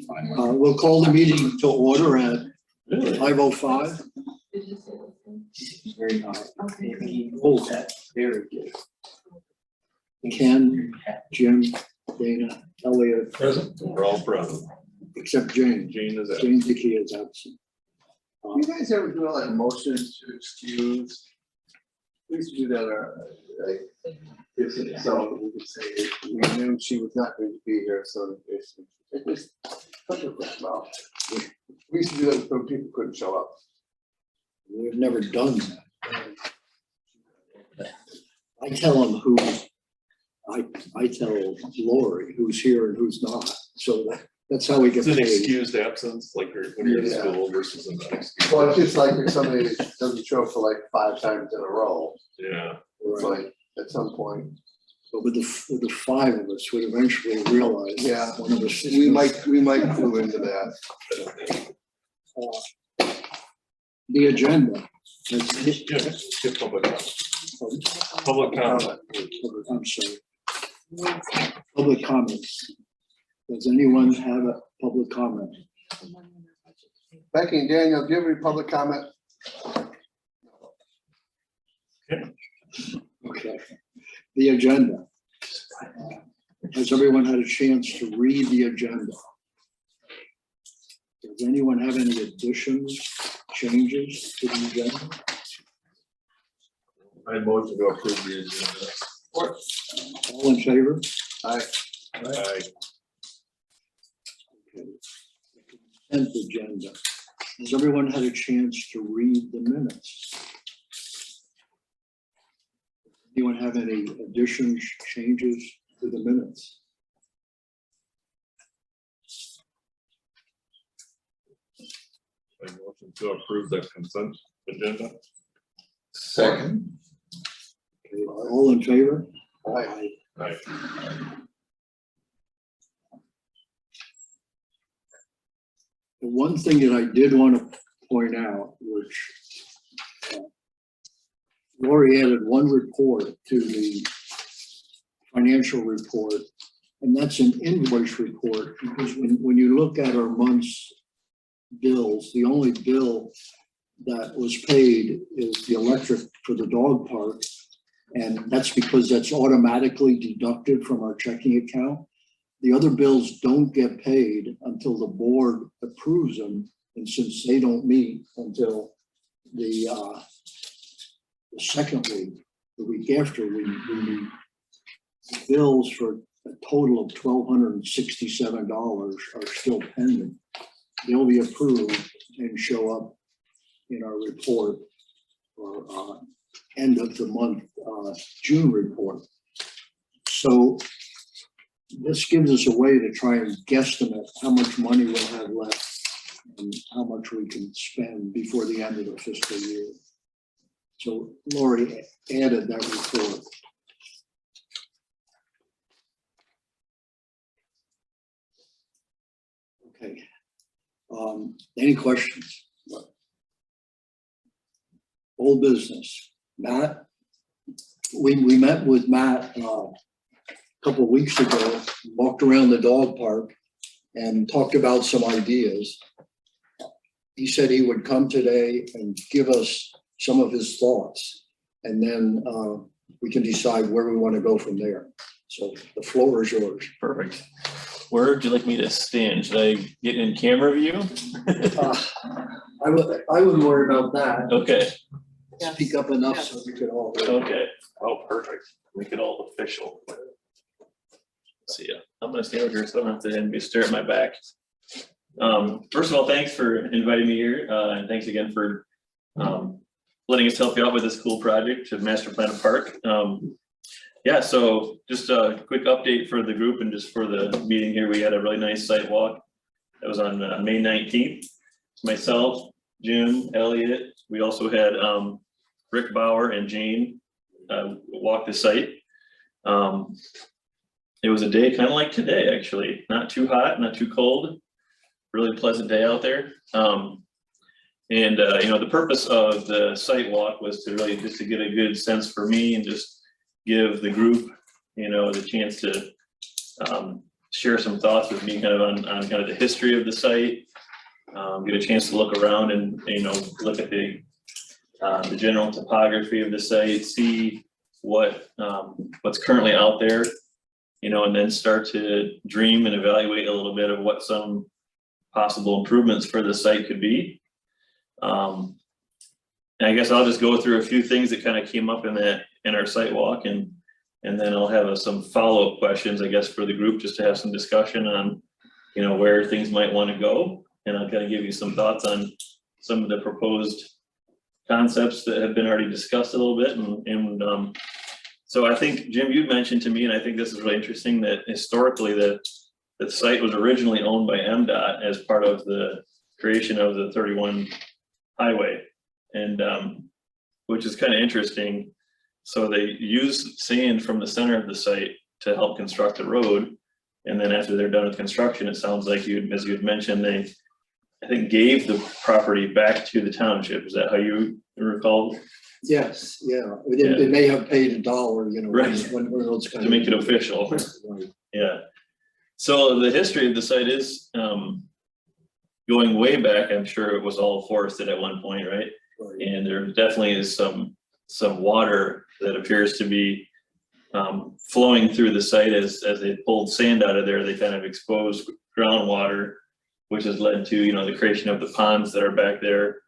We'll call the meeting to order at 5:05. Very nice. Oh, that's very good. Ken, Jim, Dana, Elliot, Present. We're all present. except Jane. Jane is out. Jane Dickey is absent. Do you guys ever do like motions to excuse? We used to do that, like, if so, we could say, we knew she was not going to be here, so it's, it was, well, we used to do that when people couldn't show up. We've never done that. I tell them who, I tell Lori who's here and who's not. So that's how we get It's an paid. excused absence, like when you're in Yeah. school versus an excused. Well, it's just like if somebody doesn't show up for like 5 times in a row, Yeah. it's Right. like, at some point, But with the 5 of us would eventually realize. yeah, One of us. we might clue into that. The agenda. Get public comment. Public comment. I'm sorry. Public comments. Does anyone have a public comment? Becky and Daniel, do you have any public comment? Okay. The agenda. Has everyone had a chance to read the agenda? Does anyone have any additions, changes to the agenda? I motion to approve the agenda. All in favor? Aye. Aye. Okay. Consent agenda. Has everyone had a chance to read the minutes? Anyone have any additions, changes to the minutes? I motion to approve the consent agenda. Second. Okay, all in favor? Aye. Aye. The one thing that I did want to point out, which Lori added one report to the financial report, and that's an invoice report, because when you look at our month's bills, the only bill that was paid is the electric for the dog park. And that's because that's automatically deducted from our checking account. The other bills don't get paid until the board approves them. And since they don't meet until the second week, the week after, we meet, bills for a total of $1,267 are still pending. They'll be approved and show up in our report or end of the month June report. So this gives us a way to try and guesstimate how much money we'll have left and how much we can spend before the end of the fiscal year. So Lori added that report. Okay. Any questions? Old business. Matt, we met with Matt a couple of weeks ago, walked around the dog park and talked about some ideas. He said he would come today and give us some of his thoughts, and then we can decide where we want to go from there. So the floor is yours. Perfect. Where would you like me to stand? Should I get in camera view? I wouldn't worry about that. Okay, Speak up enough so we could all. okay. Oh, perfect. Make it all official. See ya. I'm gonna stand over here so I don't have to be staring at my back. First of all, thanks for inviting me here, and thanks again for letting us help you out with this cool project to master plan a park. Yeah, so just a quick update for the group and just for the meeting here. We had a really nice site walk. That was on May 19th. Myself, Jim, Elliot. We also had Rick Bauer and Jane walk the site. It was a day kind of like today, actually. Not too hot, not too cold. Really pleasant day out there. You know, the purpose of the site walk was to really just to get a good sense for me and just give the group, you know, the chance to share some thoughts with me kind of on kind of the history of the site. Get a chance to look around and, look at the general topography of the site, see what's currently out there, and then start to dream and evaluate a little bit of what some possible improvements for the site could be. And I guess I'll just go through a few things that kind of came up in our site walk, and then I'll have some follow-up questions, I guess, for the group, just to have some discussion on, where things might want to go. And I'll kind of give you some thoughts on some of the proposed concepts that have been already discussed a little bit. And so I think, Jim, you mentioned to me, and I think this is really interesting, that historically the site was originally owned by MDOT as part of the creation of the 31 highway, and which is kind of interesting. So they use sand from the center of the site to help construct the road. And then after they're done with construction, it sounds like as you had mentioned, they, I think, gave the property back to the township. Is that how you recall? Yes, yeah, they may have paid $1, Right. when those kind To of. make it official. Right. Yeah. So the history of the site is going way back. I'm sure it was all forested at one point, right? Right. And there definitely is some water that appears to be flowing through the site as they pulled sand out of there. They kind of exposed groundwater, which has led to the creation of the ponds that are back there.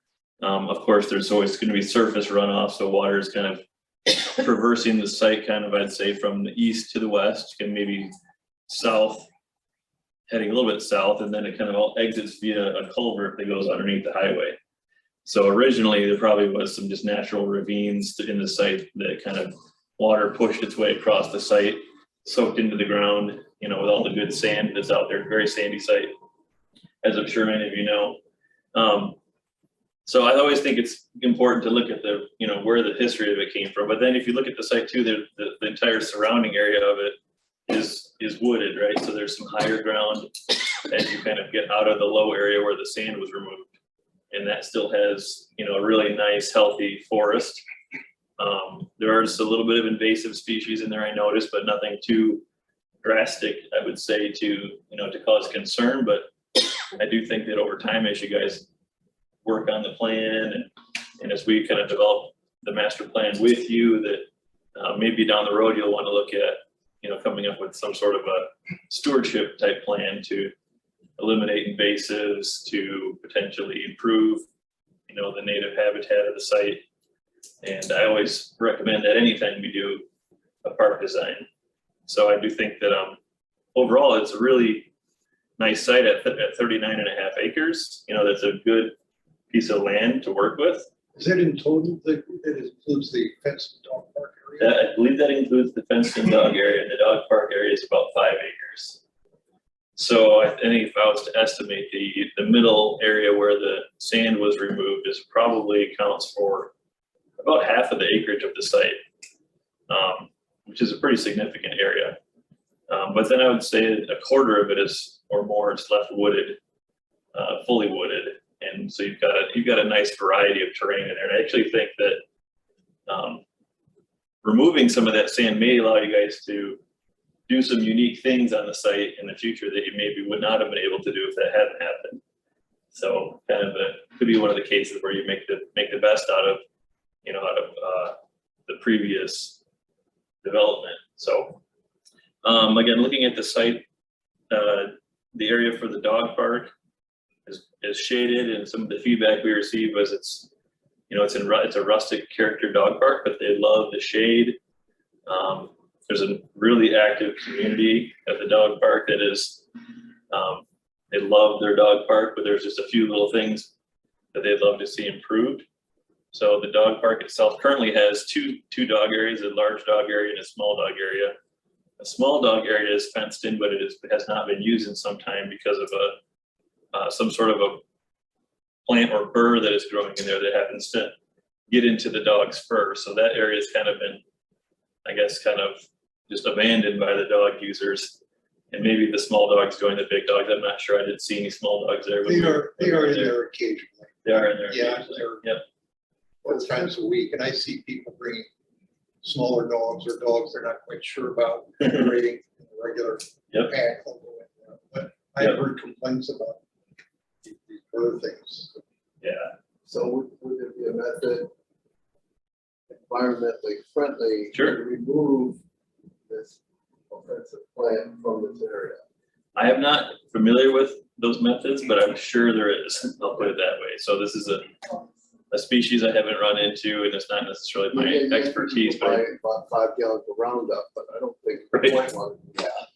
Of course, there's always going to be surface runoff, so water is kind of traversing the site, kind of, I'd say, from the east to the west, and maybe south, heading a little bit south, and then it kind of all exits via a culvert that goes underneath the highway. So originally there probably was some just natural ravines in the site that kind of water pushed its way across the site, soaked into the ground, with all the good sand that's out there. Very sandy site, as I'm sure many of you know. So I always think it's important to look at where the history of it came from. But then if you look at the site too, the entire surrounding area of it is wooded, right? So there's some higher ground as you kind of get out of the low area where the sand was removed. And that still has, a really nice, healthy forest. There are just a little bit of invasive species in there, I noticed, but nothing too drastic, I would say, to cause concern. But I do think that over time, as you guys work on the plan and as we kind of develop the master plan with you, that maybe down the road you'll want to look at, coming up with some sort of a stewardship type plan to eliminate invasives, to potentially improve, the native habitat of the site. And I always recommend that anytime we do a park design. So I do think that overall it's a really nice site at 39.5 acres. That's a good piece of land to work with. Is that in total, that includes the fenced dog park area? I believe that includes the fenced and dog area, and the dog park area is about 5 acres. So I think if I was to estimate the middle area where the sand was removed is probably accounts for about half of the acreage of the site, which is a pretty significant area. But then I would say a quarter of it is, or more, is left wooded, fully wooded. And so you've got a nice variety of terrain in there. And I actually think that removing some of that sand may allow you guys to do some unique things on the site in the future that you maybe would not have been able to do if that hadn't happened. So kind of could be one of the cases where you make the best out of the previous development. So again, looking at the site, the area for the dog park is shaded, and some of the feedback we received was it's a rustic character dog park, but they love the shade. There's a really active community at the dog park that is, they love their dog park, but there's just a few little things that they'd love to see improved. So the dog park itself currently has two dog areas, a large dog area and a small dog area. A small dog area is fenced in, but it has not been used in some time because of some sort of a plant or burr that is growing in there that happens to get into the dog's fur. So that area has kind of been, I guess, kind of just abandoned by the dog users. And maybe the small dogs join the big dogs. I'm not sure. I didn't see any small dogs there. They are in there occasionally. They are in there. Yeah, occasionally. they're- Yep. 4 times a week, and I see people bringing smaller dogs or dogs they're not quite sure about rating in the regular Yep. pack. They'll go I've heard complaints about these other things. Yeah, So would there be a method environmentally friendly Sure. to remove this offensive plant from this area? I am not familiar with those methods, but I'm sure there is. I'll put it that way. So this is a species I haven't run into, and it's not necessarily my Yeah, expertise, people but buy about 5 gallons of Roundup, but I don't think. Right. Might want to do that.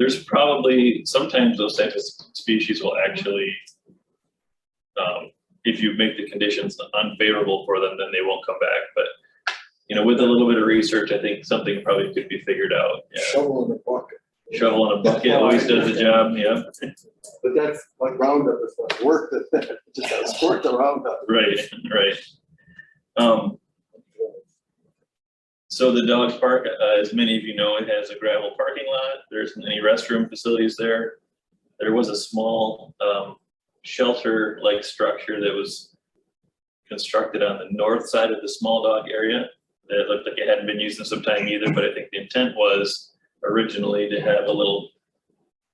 there's probably, sometimes those types of species will actually, if you make the conditions unfavorable for them, then they won't come back. But, you know, with a little bit of research, I think something probably could be figured out. Yeah. Shovel in the bucket. Shovel in a bucket always does the job, yeah. But that's like Roundup is not worth it. Just squirt the Roundup. Right, right. So the dog park, as many of you know, it has a gravel parking lot. There isn't any restroom facilities there. There was a small shelter-like structure that was constructed on the north side of the small dog area. That looked like it hadn't been used in some time either, but I think the intent was originally to have a little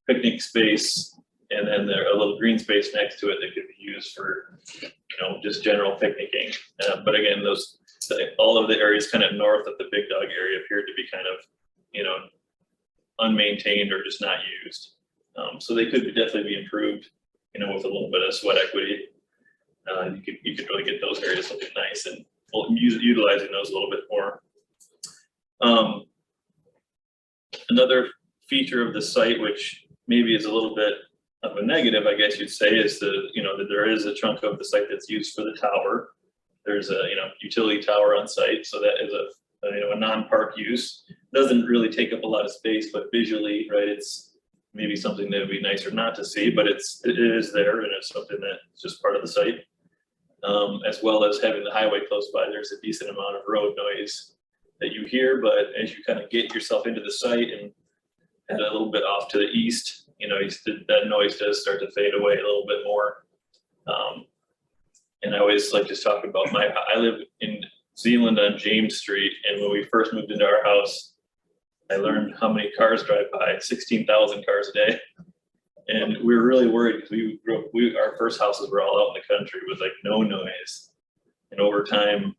picnic space and then there a little green space next to it that could be used for, you know, just general picnicking. But again, all of the areas kind of north of the big dog area appeared to be kind of, you know, unmaintained or just not used. So they could definitely be improved, you know, with a little bit of sweat equity. You could really get those areas looking nice and utilizing those a little bit more. Another feature of the site, which maybe is a little bit of a negative, I guess you'd say, is that there is a chunk of the site that's used for the tower. There's a, utility tower on site, so that is a non-park use. Doesn't really take up a lot of space, but visually, right, it's maybe something that would be nicer not to see, but it is there, and it's something that's just part of the site. As well as having the highway close by, there's a decent amount of road noise that you hear, but as you kind of get yourself into the site and a little bit off to the east, that noise does start to fade away a little bit more. And I always like to talk about I live in Zealand on James Street, and when we first moved into our house, I learned how many cars drive by, 16,000 cars a day. And we were really worried because we grew up, our first houses were all out in the country with like no noise. And over time,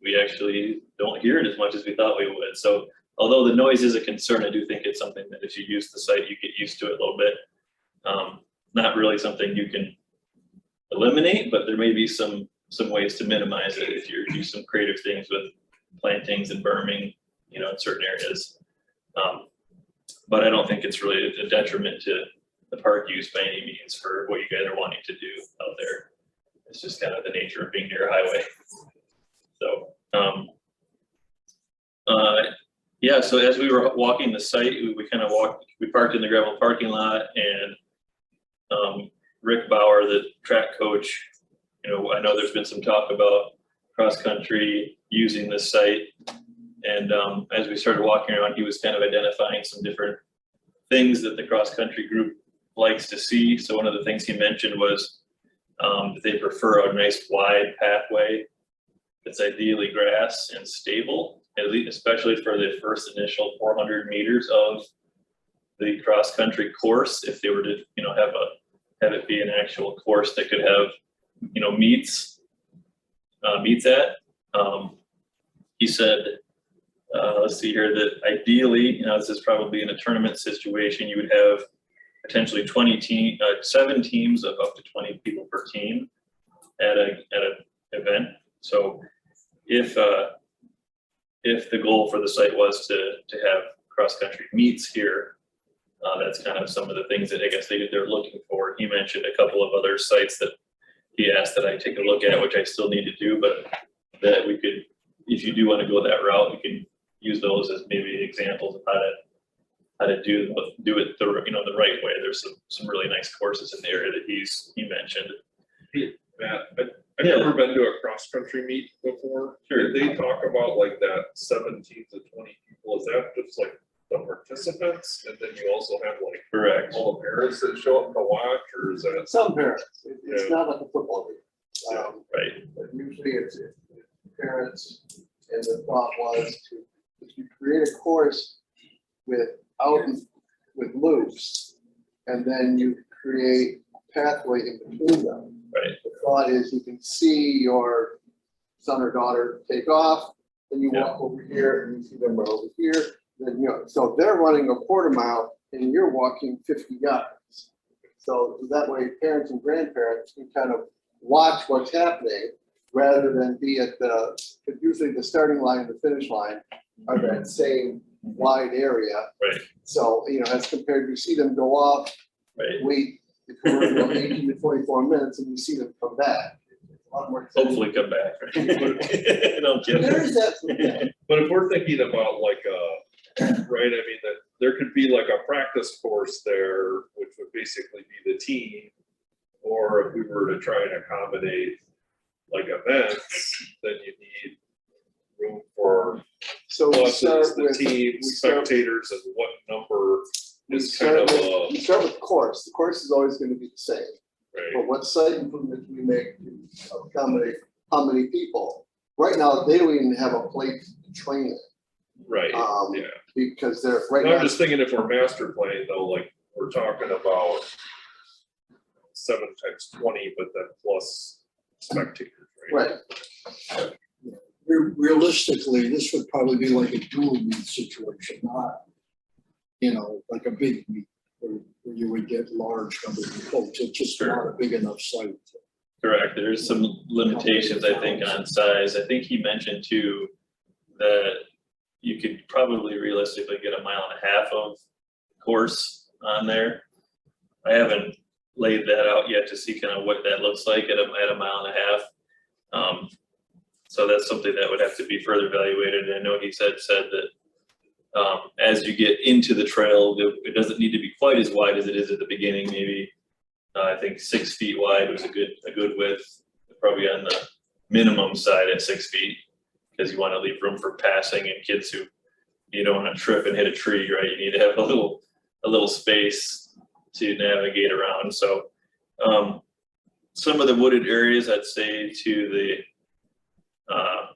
we actually don't hear it as much as we thought we would. So although the noise is a concern, I do think it's something that if you use the site, you get used to it a little bit. Not really something you can eliminate, but there may be some ways to minimize it if you do some creative things with plantings and berming, in certain areas. But I don't think it's really a detriment to the park use by any means for what you guys are wanting to do out there. It's just kind of the nature of being near a highway. So, yeah, so as we were walking the site, we parked in the gravel parking lot, and Rick Bauer, the track coach, I know there's been some talk about cross-country using this site. And as we started walking around, he was kind of identifying some different things that the cross-country group likes to see. So one of the things he mentioned was that they prefer a nice wide pathway that's ideally grass and stable, at least especially for the first initial 400 meters of the cross-country course. If they were to, have it be an actual course that could have, meets at. He said, let's see here, that ideally, this is probably in a tournament situation, you would have potentially 7 teams of up to 20 people per team at an event. So if the goal for the site was to have cross-country meets here, that's kind of some of the things that I guess they're looking for. He mentioned a couple of other sites that he asked that I take a look at, which I still need to do, but that we could, if you do want to go that route, we can use those as maybe examples of how to do it the right way. There's some really nice courses in the area that he mentioned. Matt, I've never been to a cross-country meet before. Sure. Did they talk about like that 17 to 20 people? Is that just like the participants, and then you also have like Correct. all the parents that show up to watch, or is that? Some parents, it's not like a football game. Right. But usually it's parents, and the thought was if you create a course with loops, and then you create a pathway in between them. Right. The thought is you can see your son or daughter take off, then you walk over here and you see them run over here. Then, you know, so they're running a quarter mile and you're walking 50 yards. So that way parents and grandparents can kind of watch what's happening rather than be at the, because usually the starting line and the finish line are that same wide area. Right. So, you know, as compared, you see them go off, Right. wait, the commercial 18 to 24 minutes and you see them come back. A lot more exciting. Hopefully come back. Right? No kidding. There is that. But if we're thinking about like right, I mean, that there could be like a practice course there, which would basically be the team. Or if we were to try and accommodate like events, then you need room for So we start buses, the with, team, spectators, and what number we is kind of we start with the course. The course is always going to be the same. right, But what site improvements we make to accommodate how many people? Right now, they don't even have a place to train it. right, yeah. Because they're right And I'm now. just thinking if we're master planning though, like we're talking about 7 times 20, but then plus spectators, right? Right, Realistically, this would probably be like a dual meet situation, not, you know, like a big meet where you would get large numbers of folks. It's just not a big enough site. Correct. There's some limitations, I think, on size. I think he mentioned too that you could probably realistically get 1.5 miles of course on there. I haven't laid that out yet to see kind of what that looks like at 1.5 miles. So that's something that would have to be further evaluated. And I know he said that as you get into the trail, it doesn't need to be quite as wide as it is at the beginning. Maybe I think 6 feet wide was a good width, probably on the minimum side at 6 feet, because you want to leave room for passing and kids who you don't want to trip and hit a tree, right? You need to have a little space to navigate around. So some of the wooded areas, I'd say to the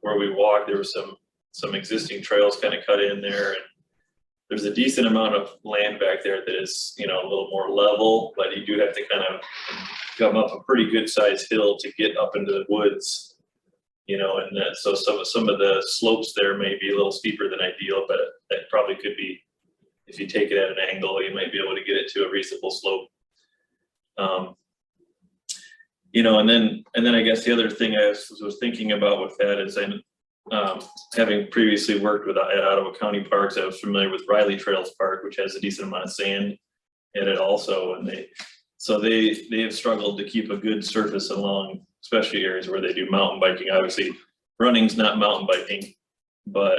where we walked, there was some existing trails kind of cut in there, and there's a decent amount of land back there that is, you know, a little more level, but you do have to kind of come up a pretty good sized hill to get up into the woods, you know, and that, so some of the slopes there may be a little steeper than ideal, but that probably could be, if you take it at an angle, you might be able to get it to a reasonable slope. You know, and then I guess the other thing I was thinking about with that is having previously worked with at Ottawa County Parks, I was familiar with Riley Trails Park, which has a decent amount of sand in it also, and they have struggled to keep a good surface along, especially areas where they do mountain biking. Obviously, running's not mountain biking, but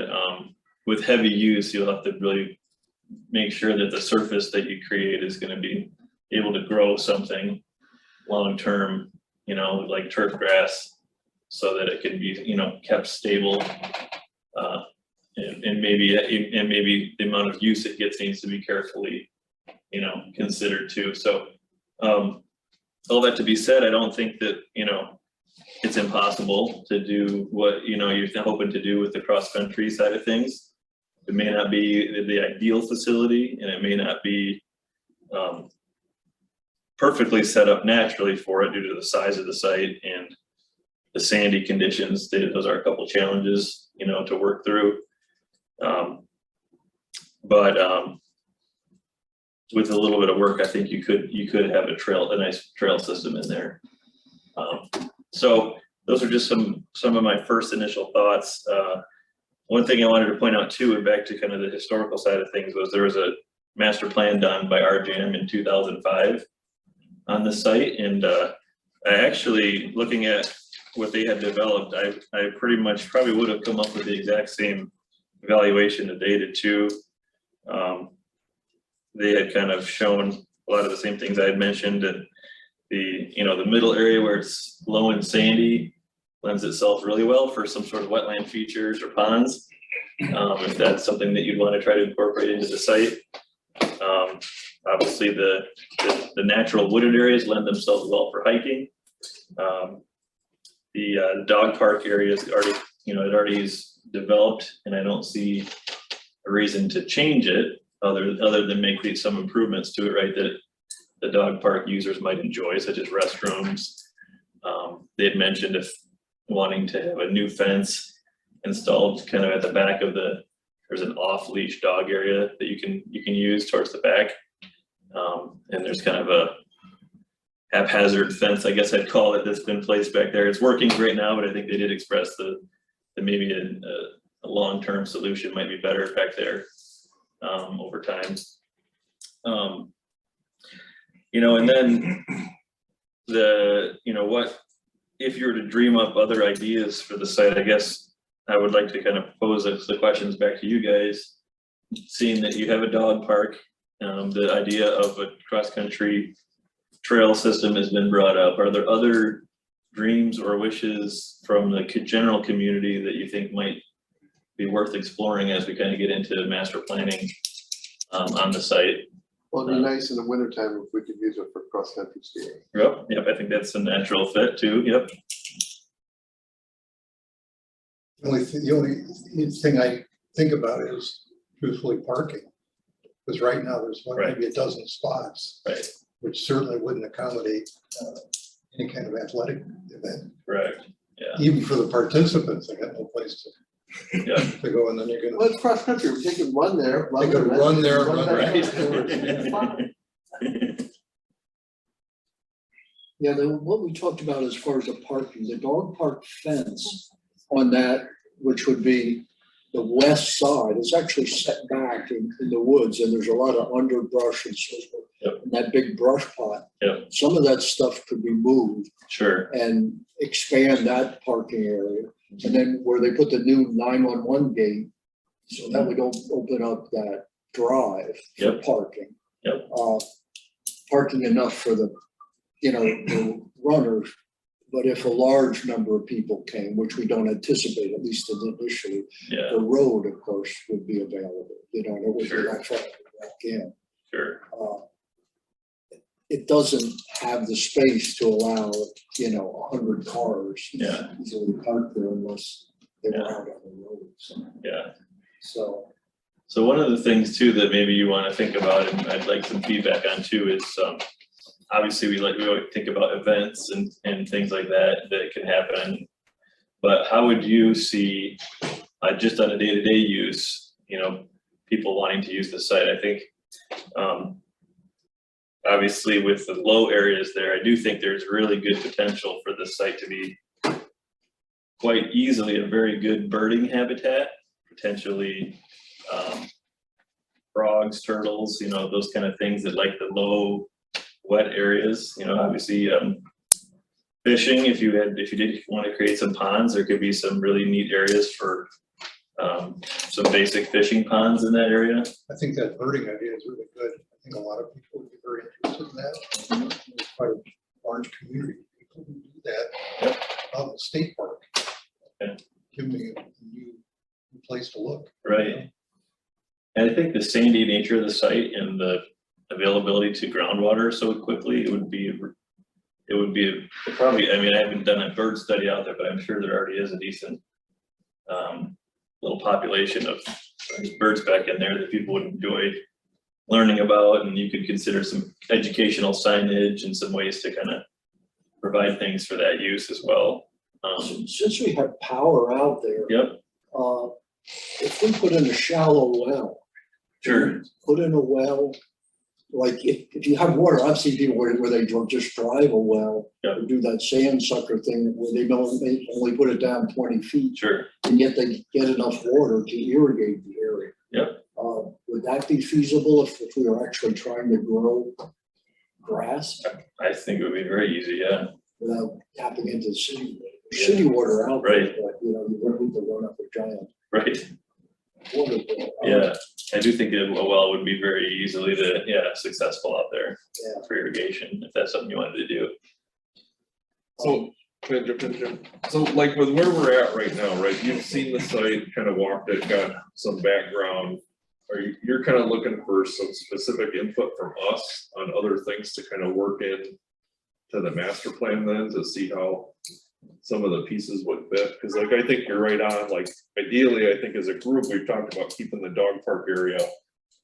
with heavy use, you'll have to really make sure that the surface that you create is going to be able to grow something long term, you know, like turf grass, so that it can be, you know, kept stable, and maybe the amount of use it gets needs to be carefully, you know, considered too. So all that to be said, I don't think that, you know, it's impossible to do what, you know, you're hoping to do with the cross country side of things. It may not be the ideal facility, and it may not be perfectly set up naturally for it due to the size of the site and the sandy conditions. Those are a couple of challenges, you know, to work through. But with a little bit of work, I think you could have a nice trail system in there. So those are just some of my first initial thoughts. One thing I wanted to point out too, and back to kind of the historical side of things, was there was a master plan done by RJM in 2005 on the site, and I actually, looking at what they had developed, I pretty much probably would have come up with the exact same evaluation that they did too. They had kind of shown a lot of the same things I had mentioned, and the middle area where it's low and sandy lends itself really well for some sort of wetland features or ponds, if that's something that you'd want to try to incorporate into the site. Obviously the natural wooded areas lend themselves well for hiking. The dog park area is already, it already is developed, and I don't see a reason to change it other than make some improvements to it, right? That the dog park users might enjoy, such as restrooms. They had mentioned if wanting to have a new fence installed kind of at the back of there's an off-leash dog area that you can use towards the back. And there's kind of a haphazard fence, I guess I'd call it, that's been placed back there. It's working right now, but I think they did express that maybe a long-term solution might be better back there over time. You know, and then what if you were to dream up other ideas for the site? I guess I would like to kind of pose the questions back to you guys. Seeing that you have a dog park, the idea of a cross-country trail system has been brought up. Are there other dreams or wishes from the general community that you think might be worth exploring as we kind of get into master planning on the site? Well, it'd be nice in the wintertime if we could use it for cross-country skiing. Yep, I think that's a natural fit too, yep. The only thing I think about is truthfully parking. Because right now there's maybe a dozen spots. Right. Which certainly wouldn't accommodate any kind of athletic event. Correct, yeah. Even for the participants, they got no place Yeah. to go, and then you're Well, gonna, it's cross-country, they could run there. they could run there, run back. Right. Yeah, what we talked about as far as the parking, the dog park fence on that, which would be the west side, is actually set back in the woods, and there's a lot of underbrush and so forth. Yep. And that big brush pot. Yep. Some of that stuff could be moved Sure, and expand that parking area. And then where they put the new 911 gate, so that would open up that drive for Yep. parking. Yep. Parking enough for the runners, but if a large number of people came, which we don't anticipate, at least initially, yeah, the road, of course, would be available, and it would be Sure. that far back in. sure, It doesn't have the space to allow, 100 cars. Yeah. Easily parked there unless they were Yeah. out on the road, yeah. so. So one of the things too that maybe you want to think about, and I'd like some feedback on too, is obviously we always think about events and things like that can happen. But how would you see just on a day-to-day use, people wanting to use the site? I think obviously with the low areas there, I do think there's really good potential for the site to be quite easily a very good birding habitat, potentially frogs, turtles, those kind of things that like the low wet areas, obviously fishing, if you did want to create some ponds, there could be some really neat areas for some basic fishing ponds in that area. I think that birding idea is really good. I think a lot of people would be very interested in that. There's quite a large community of people who do that out in the state park. Okay. Give me a new place to look. Right. And I think the sandy nature of the site and the availability to groundwater so quickly, it would be probably, I haven't done a bird study out there, but I'm sure there already is a decent little population of birds back in there that people would enjoy learning about, and you could consider some educational signage and some ways to kind of provide things for that use as well. Since we have power out there. Yep. If we put in a shallow well. Sure. Put in a well, like if you have water, I've seen people where they just drive a well. Yep. Or do that sand sucker thing where they only put it down 20 feet. Sure. And yet they get enough water to irrigate the area. Yep. Would that be feasible if we were actually trying to grow grass I think it would be very easy, yeah. without tapping into the city? There's city water out there, Right. but you don't need to run up a giant Right. water bill. Yeah. I do think a well would be very easily successful out there Yeah. for irrigation, if that's something you wanted to do. So, can I jump in, Jim? So like with where we're at right now, right, you've seen the site, kind of walked it, got some background. You're kind of looking for some specific input from us on other things to kind of work in to the master plan then, to see how some of the pieces would fit? Because like, I think you're right on, like, ideally, I think as a group, we've talked about keeping the dog park area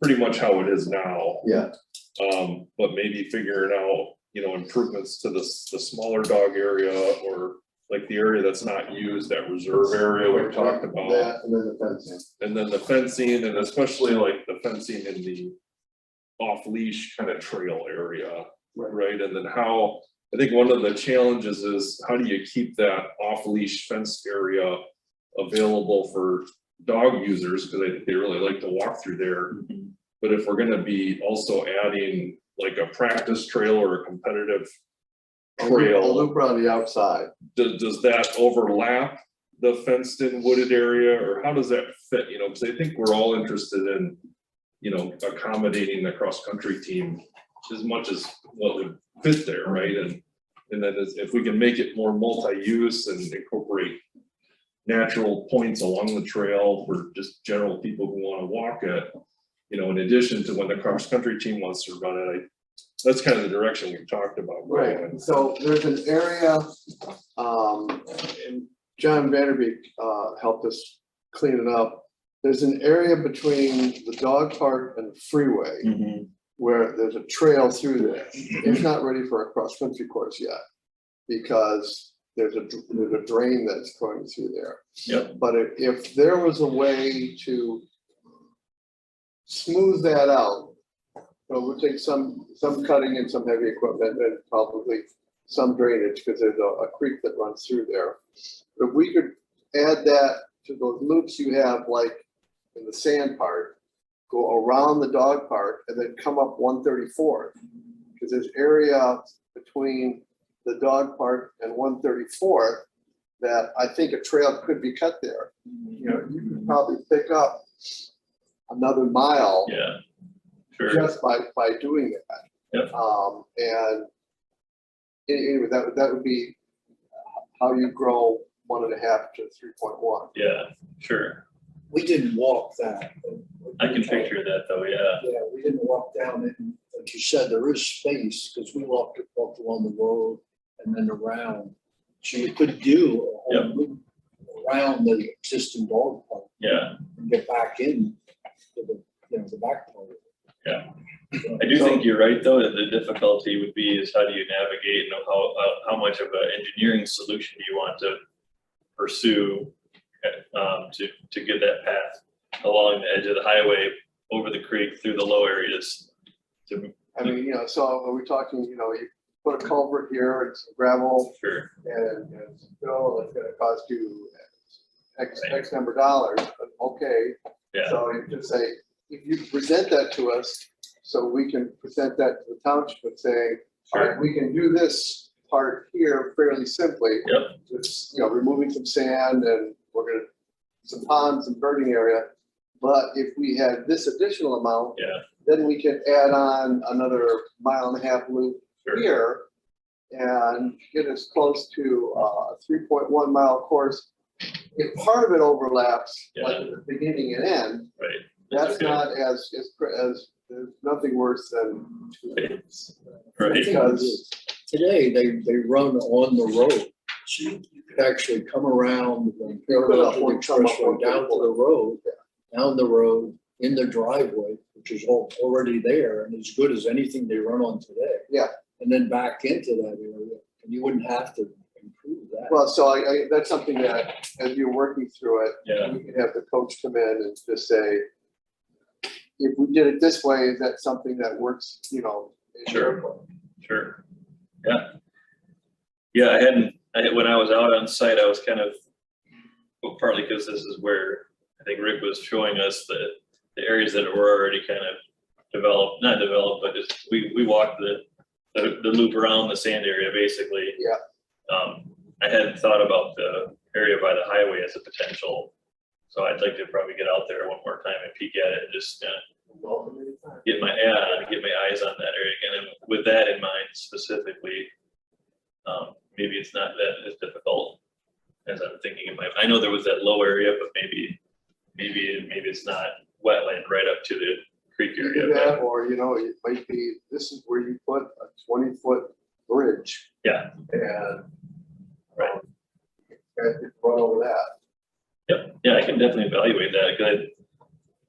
pretty much how it is now. Yeah. But maybe figuring out, improvements to the smaller dog area, or like the area that's not used, that reserve area we talked about. That, and then the fencing. And then the fencing, and especially like the fencing in the off-leash kind of trail area, right? And then how, I think one of the challenges is, how do you keep that off-leash fenced area available for dog users, because I think they really like to walk through there. But if we're gonna be also adding like a practice trail or a competitive A trail, loop around the outside. does that overlap the fenced in wooded area, or how does that fit, because I think we're all interested in, accommodating the cross-country team as much as what would fit there, right? And then if we can make it more multi-use and incorporate natural points along the trail for just general people who wanna walk it, in addition to when the cross-country team wants to run it, that's kind of the direction we've talked about. Right, so there's an area, and John Vanderbeek, helped us clean it up. There's an area between the dog park and the freeway where there's a trail through there. It's not ready for a cross-country course yet, because there's a drain that's going through there. Yep. But if there was a way to smooth that out, so it would take some cutting and some heavy equipment and probably some drainage, because there's a creek that runs through there. If we could add that to those loops you have, like in the sand part, go around the dog park and then come up 134th, because there's area between the dog park and 134th that I think a trail could be cut there. You could probably pick up another mile. Yeah, sure. Just by doing that. Yep. And anyway, that would be how you grow 1.5 to 3.1. Yeah, sure. We didn't walk that. I can picture that though, yeah. Yeah, we didn't walk down it, and like you said, there is space, because we walked along the road and then around. So you could do a whole loop around the existing dog park. Yeah. And get back in to the back part of it. Yeah. I do think you're right, though, that the difficulty would be is how do you navigate, and how much of an engineering solution do you want to pursue to get that path along the edge of the highway, over the creek, through the low areas. I mean, so are we talking, you put a culvert here, it's gravel, Sure. and it's fill, it's gonna cost you X number of dollars, but okay. Yeah. So you just say, if you present that to us, so we can present that to the township and say, all right, we can do this part here fairly simply. Yep. Just, removing some sand, and we're gonna, some ponds and birding area. But if we had this additional amount, then we can add on another 1.5 mile loop here and get us close to a 3.1 mile course. If part of it overlaps, like at the beginning and end, Right. that's not as there's nothing worse than 2 days. Right. Because Today, they run on the road. So you could actually come around and parallel to the expressway, down to the road, down the road, in the driveway, which is already there and as good as anything they run on today. Yeah. And then back into that area, and you wouldn't have to improve that. Well, so I that's something that, as you're working through it, we can have the coach come in and just say, if we did it this way, is that something that works, in your plan? Sure. Yeah. Yeah, when I was out on site, I was kind of, well, partly because this is where I think Rick was showing us the areas that were already kind of not developed, but just, we walked the loop around the sand area, basically. Yeah. I hadn't thought about the area by the highway as a potential, so I'd like to probably get out there one more time and peek at it and just get my eyes on that area again. And with that in mind specifically, maybe it's not that as difficult as I'm thinking it might. I know there was that low area, but maybe it's not wetland right up to the creek area. Do that, or it might be, this is where you put a 20-foot bridge. Yeah. And Right. Run over that. Yep. Yeah, I can definitely evaluate that, because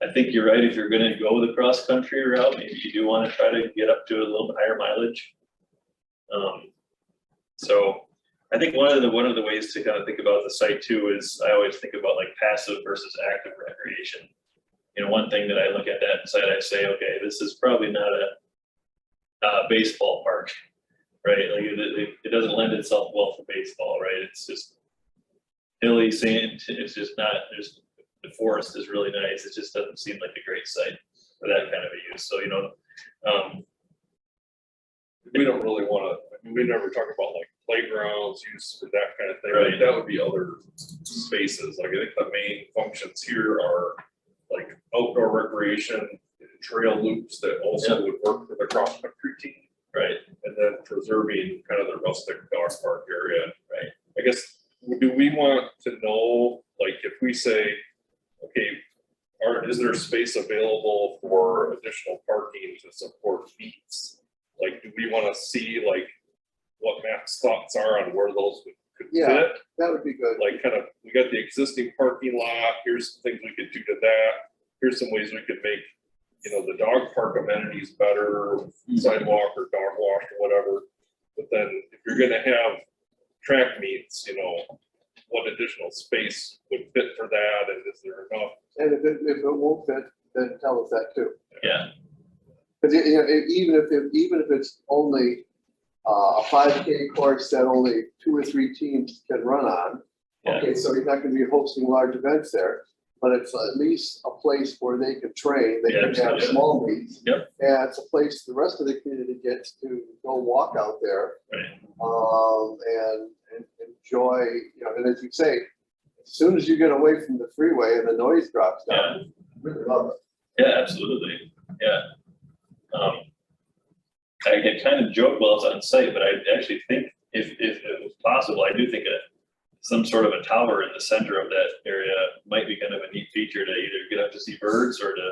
I think you're right, if you're gonna go the cross-country route, maybe you do wanna try to get up to a little bit higher mileage. So I think one of the ways to kind of think about the site too is, I always think about like passive versus active recreation. You know, one thing that I look at that site, I say, okay, this is probably not a baseball park, right? Like it doesn't lend itself well for baseball, right? It's just hilly sand, it's just not, the forest is really nice, it just doesn't seem like a great site for that kind of a use, so, you know. We don't really wanna, I mean, we never talk about like playgrounds used for that kind of thing, Right. like that would be other spaces, like I think the main functions here are like outdoor recreation, trail loops that also would work for the cross-country team. Right. And then preserving kind of the rustic dog park area. Right. I guess, do we want to know, like, if we say, okay, is there space available for additional parking to support meets? Like, do we want to see like what Matt's thoughts are on where those could Yeah. fit? That would be good. Like, kind of, we got the existing parking lot, here's some things we could do to that. Here's some ways we could make, you know, the dog park amenities better, sidewalk or dog wash or whatever. But then if you're gonna have track meets, you know, what additional space would fit for that, and is there enough? And if it won't fit, then tell us that too. Yeah, Because, you know, even if it's only a 5K course that only 2 or 3 teams can run on. Yeah. Okay, so you're not gonna be hosting large events there, but it's at least a place where they can train, they Yeah, can have absolutely. small meets. Yep. And it's a place the rest of the community gets to go walk out there. Right. And enjoy, you know, and as you say, as soon as you get away from the freeway and the noise drops down, really love it. yeah, absolutely, yeah. I had kind of joked while I was on site, but I actually think if it was possible, I do think some sort of a tower in the center of that area might be kind of a neat feature to either get up to see birds or to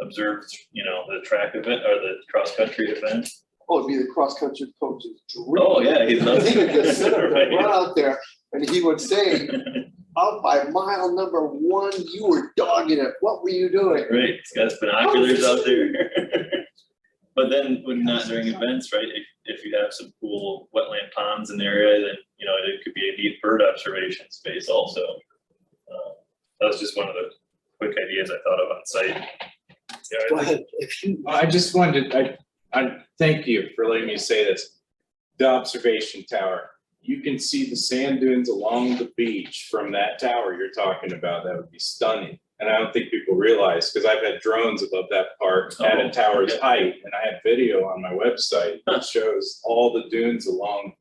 observe, you know, the track event or the cross-country event. Oh, it'd be the cross-country coach's dream. Oh, yeah, he'd love He would just sit up there, Right. run out there, and he would say, out by mile number 1, you were dogging it. What were you doing? Right, he's got his binoculars out there. But then when not during events, right, if you have some cool wetland ponds in the area, then, you know, it could be a neat bird observation space also. That was just one of the quick ideas I thought of on site. Yeah, Go I think ahead, if you, I just wanted, I thank you for letting me say this. The observation tower, you can see the sand dunes along the beach from that tower you're talking about. That would be stunning. And I don't think people realize, because I've had drones above that park at a tower's okay. height, and I have video on my website that shows all the dunes along.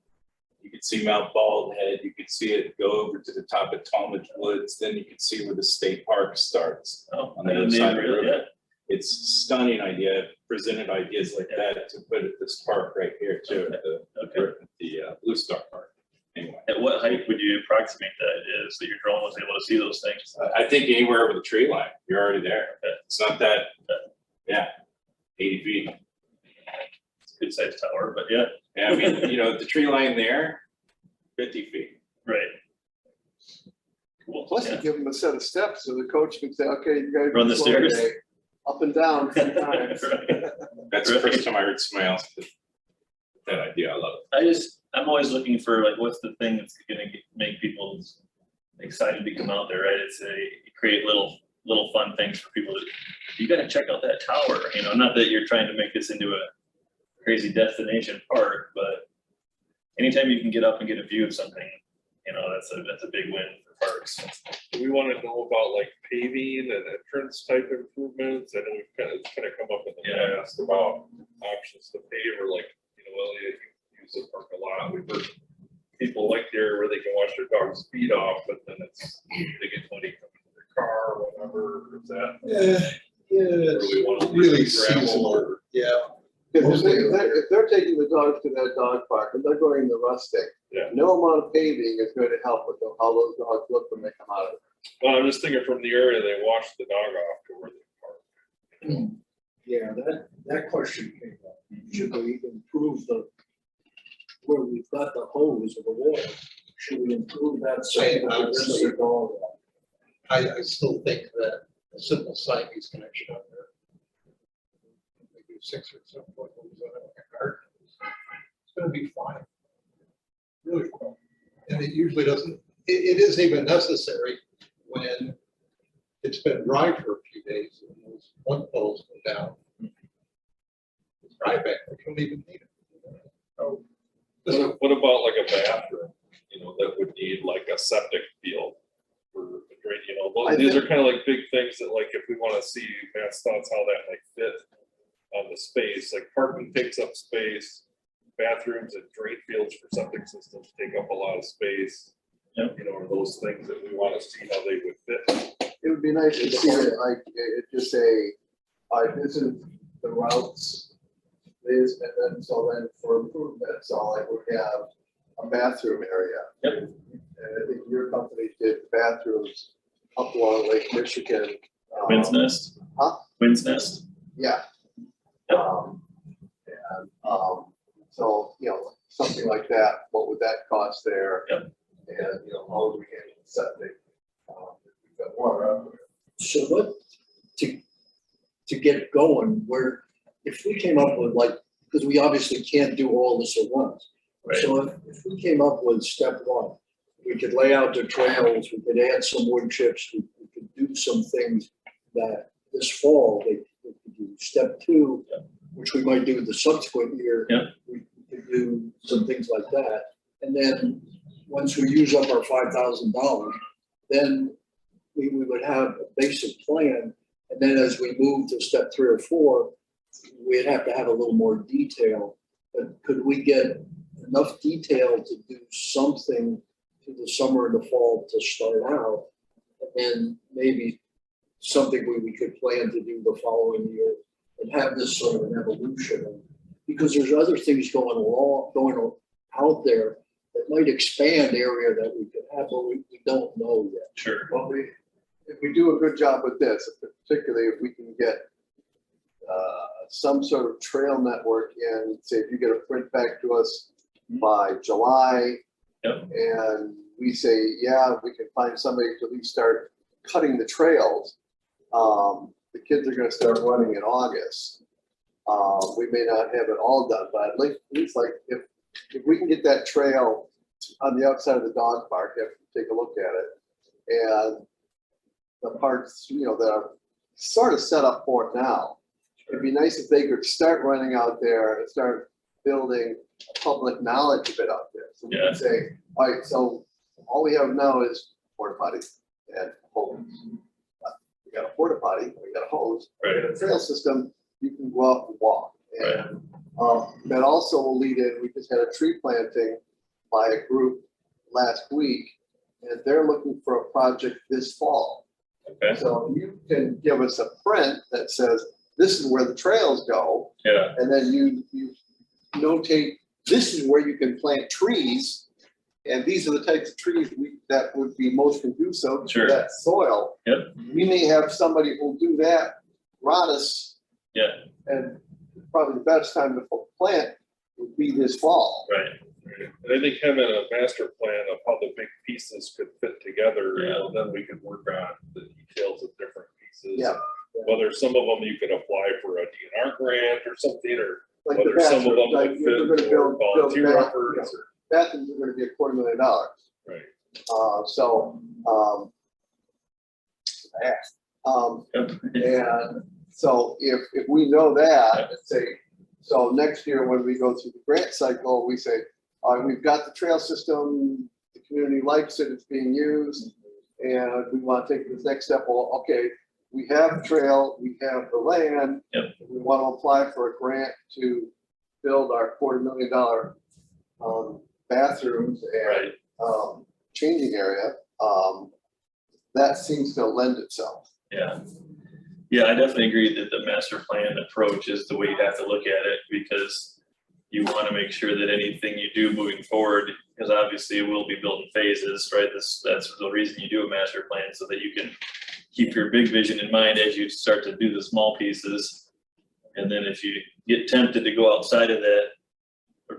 You could see Mount Baldhead, you could see it go over to the top of Talmadge Woods, then you could see where the state park starts. Oh, On the I other didn't side even of the really, river. yeah. It's a stunning idea. I've presented ideas like that to put at this park right here too, at Okay. the Blue Star Park. Anyway, At what height would you approximate that is, that your drone was able to see those things? I think anywhere over the tree line, you're already there. It's not that, yeah, 80 feet. It's a good sized tower, but yeah, Yeah, I mean, you know, the tree line there, 50 feet. right. Cool, Plus, you yeah. give them a set of steps so the coach can say, okay, you gotta. Run do the slow stairs. today, Up and down 3 times. Right. That's the first time I heard somebody else put that idea. I love it. I'm always looking for like, what's the thing that's gonna make people excited to come out there, right? It's create little fun things for people to, you gotta check out that tower, you know, not that you're trying to make this into a crazy destination park, but anytime you can get up and get a view of something, you know, that's a big win for parks. Do we want to know about like paving and entrance type improvements? I know we've kind of come up in the Yeah. past about options to pave, or like, you know, Elliot, you use the park a lot. We've heard people like the area where they can wash their dog's feet off, but then they get money coming to their car or whatever. Is that, Yeah, or do we want to really leave it gravel seasonal. or? Yeah, If they're taking the dogs to that dog park and they're going to rustic, Yeah. no amount of paving is going to help with how those dogs look when they come out of it. Well, I'm just thinking from the area they wash the dog off to where they park. yeah, that question came up. Should we improve where we've got the hose or the water? Should we improve that? so I that honestly- the dog- I still think that a simple Siamese connection out there. Maybe 6 or 7 foot holes on it, like a garden. It's gonna be fine. Really fine. And it usually doesn't, it isn't even necessary when it's been dry for a few days and those one poles go down. It's dry back, there. You don't even need it. Oh, What about like a bathroom, you know, that would need like a septic field for the drain, you know, these are kind of like big things that like, if we want to see Matt's thoughts, how that might fit on the space, like parking takes up space, bathrooms and drain fields for septic systems take up a lot of space. Yep. You know, are those things that we want to see how they would fit. It would be nice to see it, like, it just say, this is the routes. This, and then, so then for improvements, so like we have a bathroom area. Yep. And I think your company did bathrooms up along Lake Michigan. Wind's Nest. Huh? Wind's Nest. Yeah. Yep. So, you know, something like that, what would that cost there? Yep. And, you know, how would we handle the septic? We've got water out there. So what, to get going, where, if we came up with like, because we obviously can't do all this at once. Right. So if we came up with step one, we could lay out the trails, we could add some wood chips, we could do some things that this fall, they could do. Step two, which we might do the subsequent year. Yeah. We could do some things like that. And then, once we use up our $5,000, then we would have a basic plan. And then as we move to step 3 or 4, we'd have to have a little more detail. But could we get enough detail to do something through the summer and the fall to start out? And then maybe something we could plan to do the following year and have this sort of an evolution. Because there's other things going out there that might expand area that we could have, but we don't know yet. Sure. Well, if we do a good job with this, particularly if we can get some sort of trail network in, say if you get a print back to us by July, Yep. and we say, yeah, we can find somebody to at least start cutting the trails. The kids are gonna start running in August. We may not have it all done, but at least like if we can get that trail on the outside of the dog park, you have to take a look at it. And the parts, you know, that are sort of set up for it now. It'd be nice if they could start running out there and start building public knowledge of it out there. So we can say, all right, so all we have now is porta potties and hose. We got a porta potty, we got a hose, we got a trail system, you can go out and walk. And that also will lead in, we just had a tree planting by a group last week, and they're looking for a project this fall. Okay. So you can give us a print that says, this is where the trails go. Yeah. And then you notate, this is where you can plant trees. And these are the types of trees that would be most conducive to that soil. Yep. We may have somebody who'll do that, rot us. Yeah. And probably the best time to plant would be this fall. Right. And I think having a master plan of how the big pieces could fit together, you know, then we could work on the details of different pieces. Yeah. Whether some of them you could apply for a DNR grant or something, or Like whether the some of them bathrooms, like would if we're fit gonna for build volunteer bathrooms, efforts. Or- bathrooms are gonna be $250,000. Right. And so if we know that, and say, so next year when we go through the grant cycle, we say, all right, we've got the trail system, the community likes it, it's being used, and we want to take this next step. Well, okay, we have the trail, we have the land. Yep. We want to apply for a grant to build our $250,000 bathrooms and changing area. That seems to lend itself. Yeah. Yeah, I definitely agree that the master plan approach is the way you have to look at it, because you want to make sure that anything you do moving forward, because obviously it will be built in phases, right? That's the reason you do a master plan, so that you can keep your big vision in mind as you start to do the small pieces. And then if you get tempted to go outside of that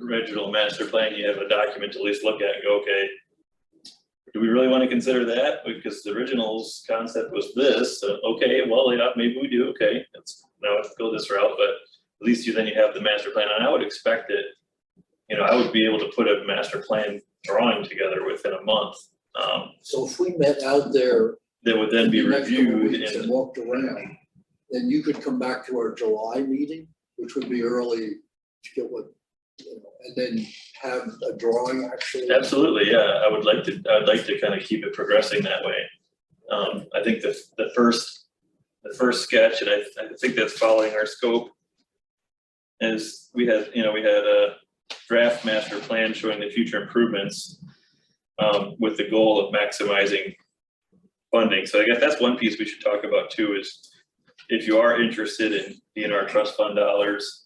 original master plan, you have a document to at least look at and go, okay, do we really want to consider that? Because the original's concept was this, so, okay, well, yeah, maybe we do, okay, now let's go this route, but at least then you have the master plan, and I would expect it, you know, I would be able to put a master plan drawing together within a month. So if we met out there. That would then be in the next couple of reviewed weeks And and, walked around, then you could come back to our July meeting, which would be early to get what, you know, and then have a drawing actually. absolutely, yeah, I'd like to kind of keep it progressing that way. I think the first sketch, and I think that's following our scope, is we had a draft master plan showing the future improvements with the goal of maximizing funding. So I guess that's one piece we should talk about too, is if you are interested in DNR trust fund dollars,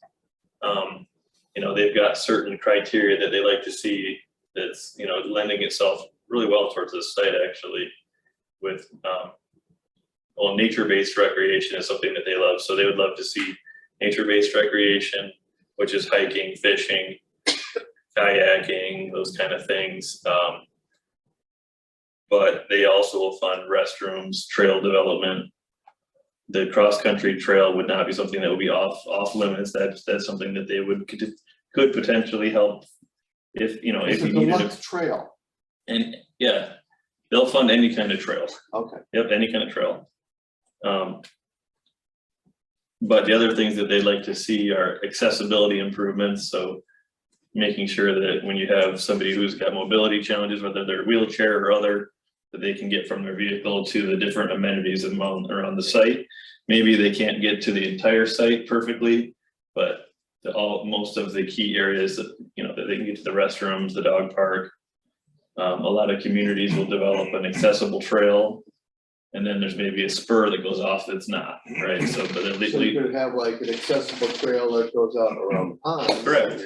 you know, they've got certain criteria that they like to see that's, you know, lending itself really well towards this site actually with, well, nature-based recreation is something that they love. So they would love to see nature-based recreation, which is hiking, fishing, kayaking, those kind of things. But they also will fund restrooms, trail development. The cross-country trail would not be something that would be off limits. That's something that they could potentially help if, you know, if It's a you needed deluxe trail. and yeah, they'll fund any kind of trail. Okay. Yep, any kind of trail. But the other things that they'd like to see are accessibility improvements. So making sure that when you have somebody who's got mobility challenges, whether they're wheelchair or other, that they can get from their vehicle to the different amenities around the site. Maybe they can't get to the entire site perfectly, but most of the key areas that, you know, that they can get to the restrooms, the dog park. A lot of communities will develop an accessible trail. And then there's maybe a spur that goes off that's not, right? So, but at least, So you could have like an accessible trail that goes out around the pond. Correct.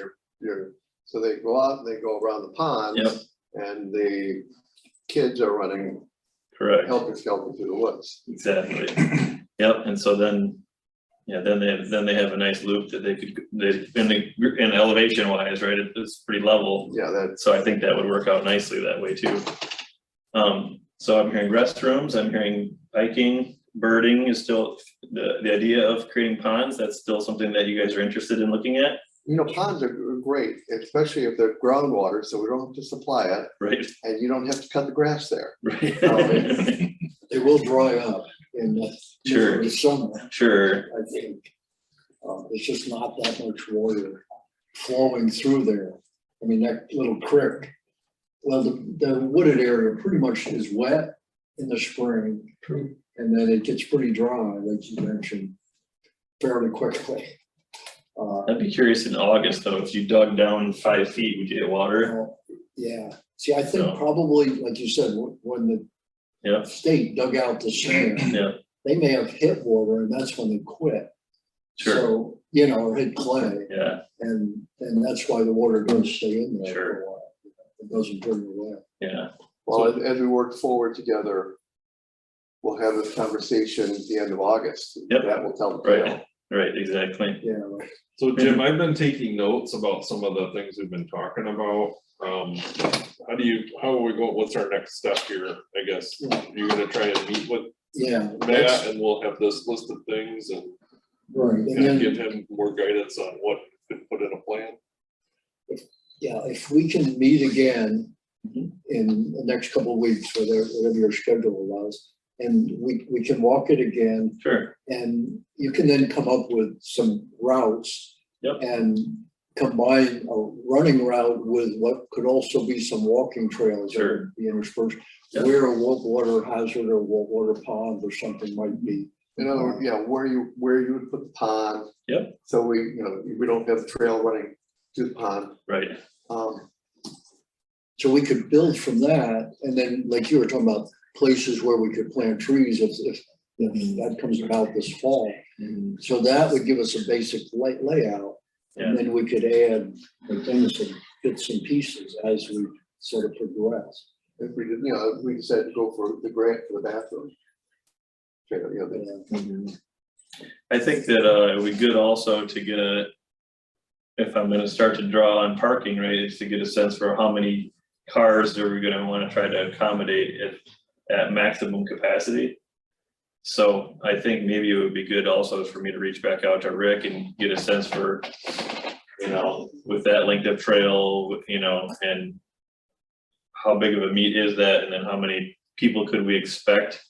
So they go out and they go around the pond. Yep. And the kids are running correct, helter skelter through the woods. exactly. Yep, and so then, yeah, then they have a nice loop that in elevation wise, right, it's pretty level. Yeah, that's, So I think that would work out nicely that way too. So I'm hearing restrooms, I'm hearing hiking, birding is still, the idea of creating ponds, that's still something that you guys are interested in looking at, you know, ponds are great, especially if they're groundwater, so we don't have to supply it right? and you don't have to cut the grass there. Right. They will dry up in the Sure. middle of the summer, Sure, I think. There's just not that much water flowing through there. I mean, that little creek, well, the wooded area pretty much is wet in the spring. True. And then it gets pretty dry, like you mentioned, fairly quickly. I'd be curious in August though, if you dug down 5 feet, would you get water? Yeah, see, I think No. probably, like you said, when the Yeah, state dug out the sand, yeah, they may have hit water and that's when they quit. sure, So, you know, or hit clay, yeah, and that's why the water does stay in there for Sure. a while. It doesn't bring it away. yeah, Well, as we work forward together, we'll have this conversation at the end of August. Yep. That will tell the right, tale. right, exactly. Yeah, right. So Jim, I've been taking notes about some of the things we've been talking about. How are we going, what's our next step here, I guess? Yeah. You're gonna try and meet with Yeah, Matt and we'll have this list of things and right, and kind of give then, him more guidance on what to put in a plan. yeah, if we can meet again Mhm. in the next couple of weeks, whatever your schedule allows, and we can walk it again, Sure, and you can then come up with some routes. Yep. And combine a running route with what could also be some walking trails that Sure. would be interspersed. Yep. Where a water hazard or water pond or something might be. In other words, yeah, where you would put the pond. Yep. So we don't have the trail running to the pond. right, So we could build from that, and then like you were talking about, places where we could plant trees if that comes about this fall. So that would give us a basic layout. Yeah. And then we could add like things and bits and pieces as we sort of progress. If we did, if we decided to go for the grant for the bathroom. Trail, I think that it would be good also to get if I'm gonna start to draw on parking, right, is to get a sense for how many cars are we gonna wanna try to accommodate it at maximum capacity? So I think maybe it would be good also for me to reach back out to Rick and get a sense for, you know, with that length of trail, you know, and how big of a meet is that, and then how many people could we expect,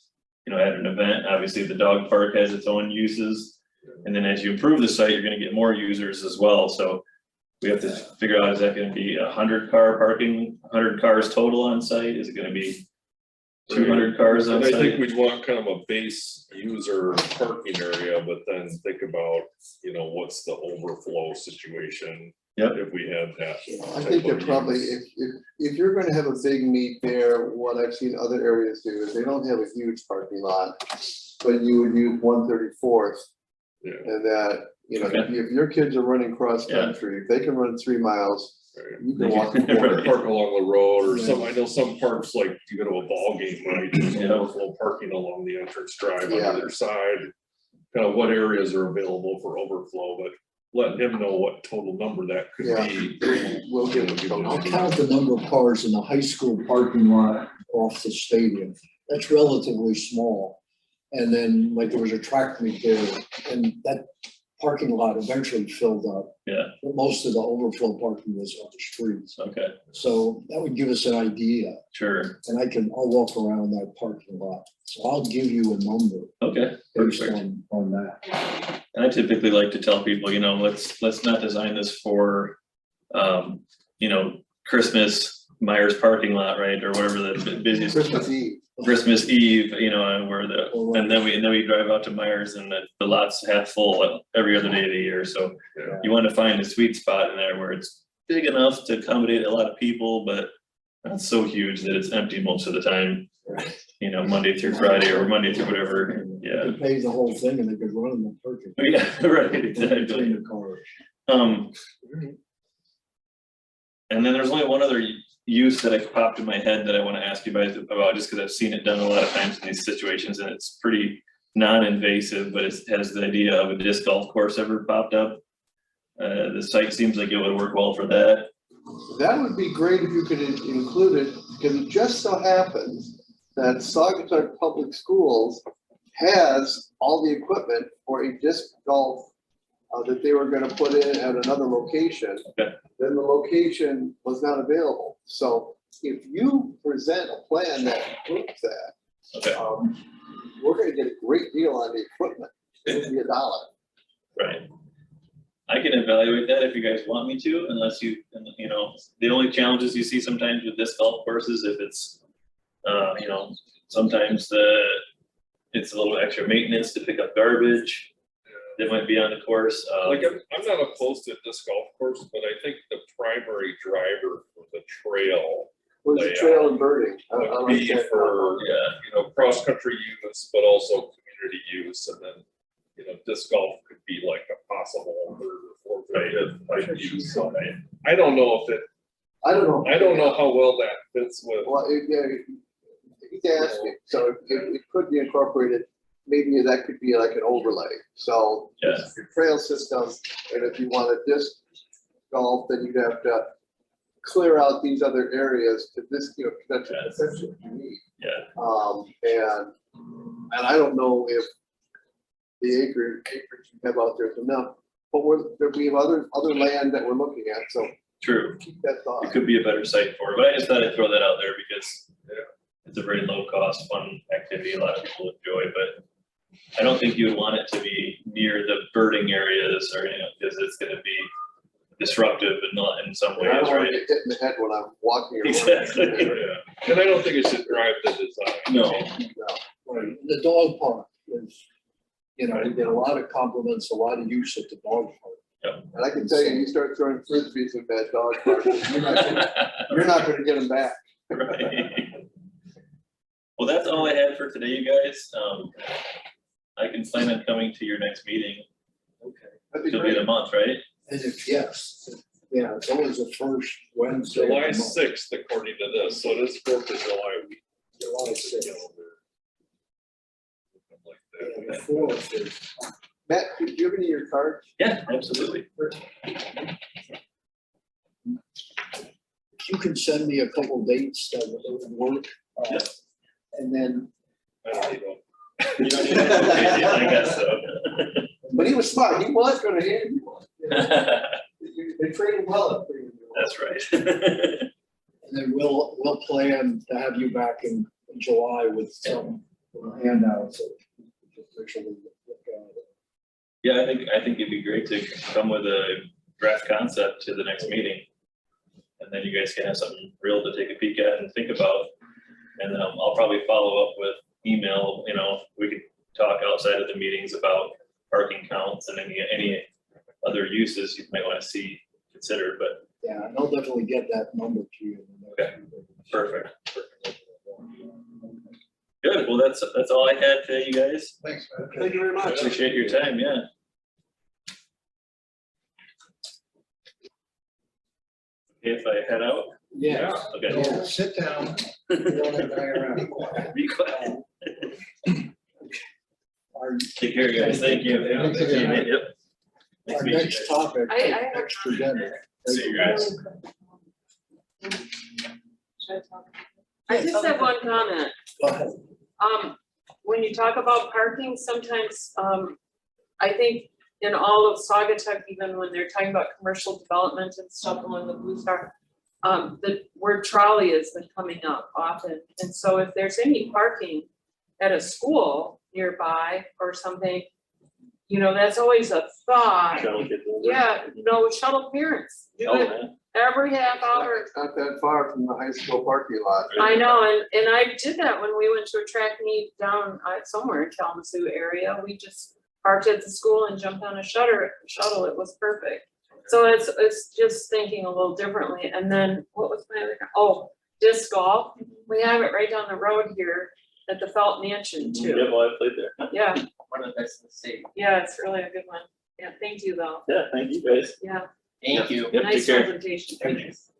you know, at an event? Obviously, the dog park has its own uses, and then as you improve the site, you're gonna get more users as well, so we have to figure out, is that gonna be 100 car parking, 100 cars total on site? Is it gonna be 200 cars on And I think site? we'd want kind of a base user parking area, but then think about, you know, what's the overflow situation? Yep. If we have that. I think type that of probably, use. if you're gonna have a big meet there, what I've seen other areas do is they don't have a huge parking lot, but you would use 134th. Yeah. And that, you know, Okay. if your kids are running cross country, if they can run 3 miles, Right. you can walk the Right. border. Park along the road, or some, I know some parks, like you go to a ball game, right, there's Yeah. overflow parking along the entrance drive on Yeah. either side. Kind of what areas are available for overflow, but letting him know what total number that could Yeah. be. We'll give them I'll some. count the number of cars in the high school parking lot off the stadium. That's relatively small. And then like there was a track meet there and that parking lot eventually filled up. Yeah. But most of the overflow parking was on the streets. Okay, So that would give us an idea sure, and I'll walk around that parking lot. So I'll give you a number okay, based perfect. on that. And I typically like to tell people, you know, let's not design this for, you know, Christmas, Myers parking lot, right, or whatever the busiest. Christmas Eve. Christmas Eve, you know, and and then we drive out to Myers and the lot's half full every other day of the year, so Yeah. you want to find a sweet spot in there where it's big enough to accommodate a lot of people, but not so huge that it's empty most of the time, you know, Monday through Friday or Monday through whatever, yeah. They pay the whole thing and they could run in the parking. Yeah, right, exactly. Between the cars. And then there's only one other use that I popped in my head that I want to ask you guys about, just because I've seen it done a lot of times in these situations, and it's pretty non-invasive, but it has the idea of a disc golf course ever popped up. The site seems like it would work well for that. That would be great if you could include it, because it just so happens that Saugatuck Public Schools has all the equipment for a disc golf that they were gonna put in at another location. Okay. Then the location was not available. So if you present a plan that includes that, Okay, we're gonna get a great deal on the equipment. It'll be $1. right. I can evaluate that if you guys want me to, unless you know, the only challenges you see sometimes with disc golf courses, if it's, you know, sometimes it's a little extra maintenance to pick up garbage that might be on the course. Like, I'm not opposed to disc golf course, but I think the primary driver for the trail Was the trail and birding. I would like be that. for, Yeah, you know, cross-country use, but also community use, and then, you know, disc golf could be like a possible third or fourth or fifth type use. So I don't know if it, I don't know. I don't know how well that fits with. Well, he's asking, so it could be incorporated, maybe that could be like an overlay, so. Yeah. this is your trail system, and if you want a disc golf, then you'd have to clear out these other areas to this, you know, that's essentially what you need. yeah, And I don't know if the acreage you have out there is enough, but we have other land that we're looking at, so true. keep that It thought. could be a better site for it, but I just thought I'd throw that out there because it's a very low cost, fun activity a lot of people enjoy, but I don't think you would want it to be near the birding areas or, you know, because it's gonna be disruptive in some I ways, don't want right? to get hit in the head when I'm walking around. Exactly. Yeah, and I don't think it should drive the design. No, Right, the dog park is, you know, we get a lot of compliments, a lot of use at the dog park. And I can tell you start throwing frisbees in that dog park, you're not gonna get them back. right. Well, that's all I had for today, you guys. I can plan on coming to your next meeting. Okay. That'd be It'll be in great. a month, right? And if, yes, yeah, it's always the first Wednesday. of the July month. 6th, according to this, so it is 4th of July week. July 6th. Like Yeah, that. the fourth is- Matt, do you have any of your cards? Yeah, absolutely. if you can send me a couple dates that would work. Yep. And then, I don't even know. You don't need to, I guess so. But he was smart, he was gonna hand you one. They trained well up there. That's right. and then we'll plan to have you back in July with some handouts. Yeah, I think it'd be great to come with a draft concept to the next meeting. And then you guys can have something real to take a peek at and think about. And then I'll probably follow up with email, you know, we could talk outside of the meetings about parking counts and any other uses you might want to see considered, but Yeah, and I'll definitely get that number to you. Okay. perfect. Good, well, that's all I had for you guys. Thanks, man. Thank you very much. Appreciate your time, yeah. Okay, if I head out, Yeah. okay. Don't sit down. You don't have to hang around. Be quiet. Our, Take care, guys, thank you. Thanks again. Yep. Nice our meeting you next guys. topic. I have- Presenter. See you guys. I just have one comment. Go ahead. When you talk about parking, sometimes, I think in all of Saugatuck, even when they're talking about commercial development and stuff along the Blue Star, the word trolley has been coming up often. And so if there's any parking at a school nearby or something, you know, that's always a thought. Shuttle kids over. Yeah, no, shuttle parents, do Oh, it man. every half hour. It's not that far from the high school parking lot. I know, and I did that when we went to a track meet down somewhere in Kalamazoo area. We just parked at the school and jumped on a shuttle. It was perfect. So it's just thinking a little differently. And then what was my other, disc golf. We have it right down the road here at the Felt Mansion Yeah, too. well, I played there. Yeah, One of the best in the state. yeah, it's really a good one. Yeah, thank you though. Yeah, thank you guys. Yeah, Thank you. Yep, nice take care. presentation. Thank you. Thanks.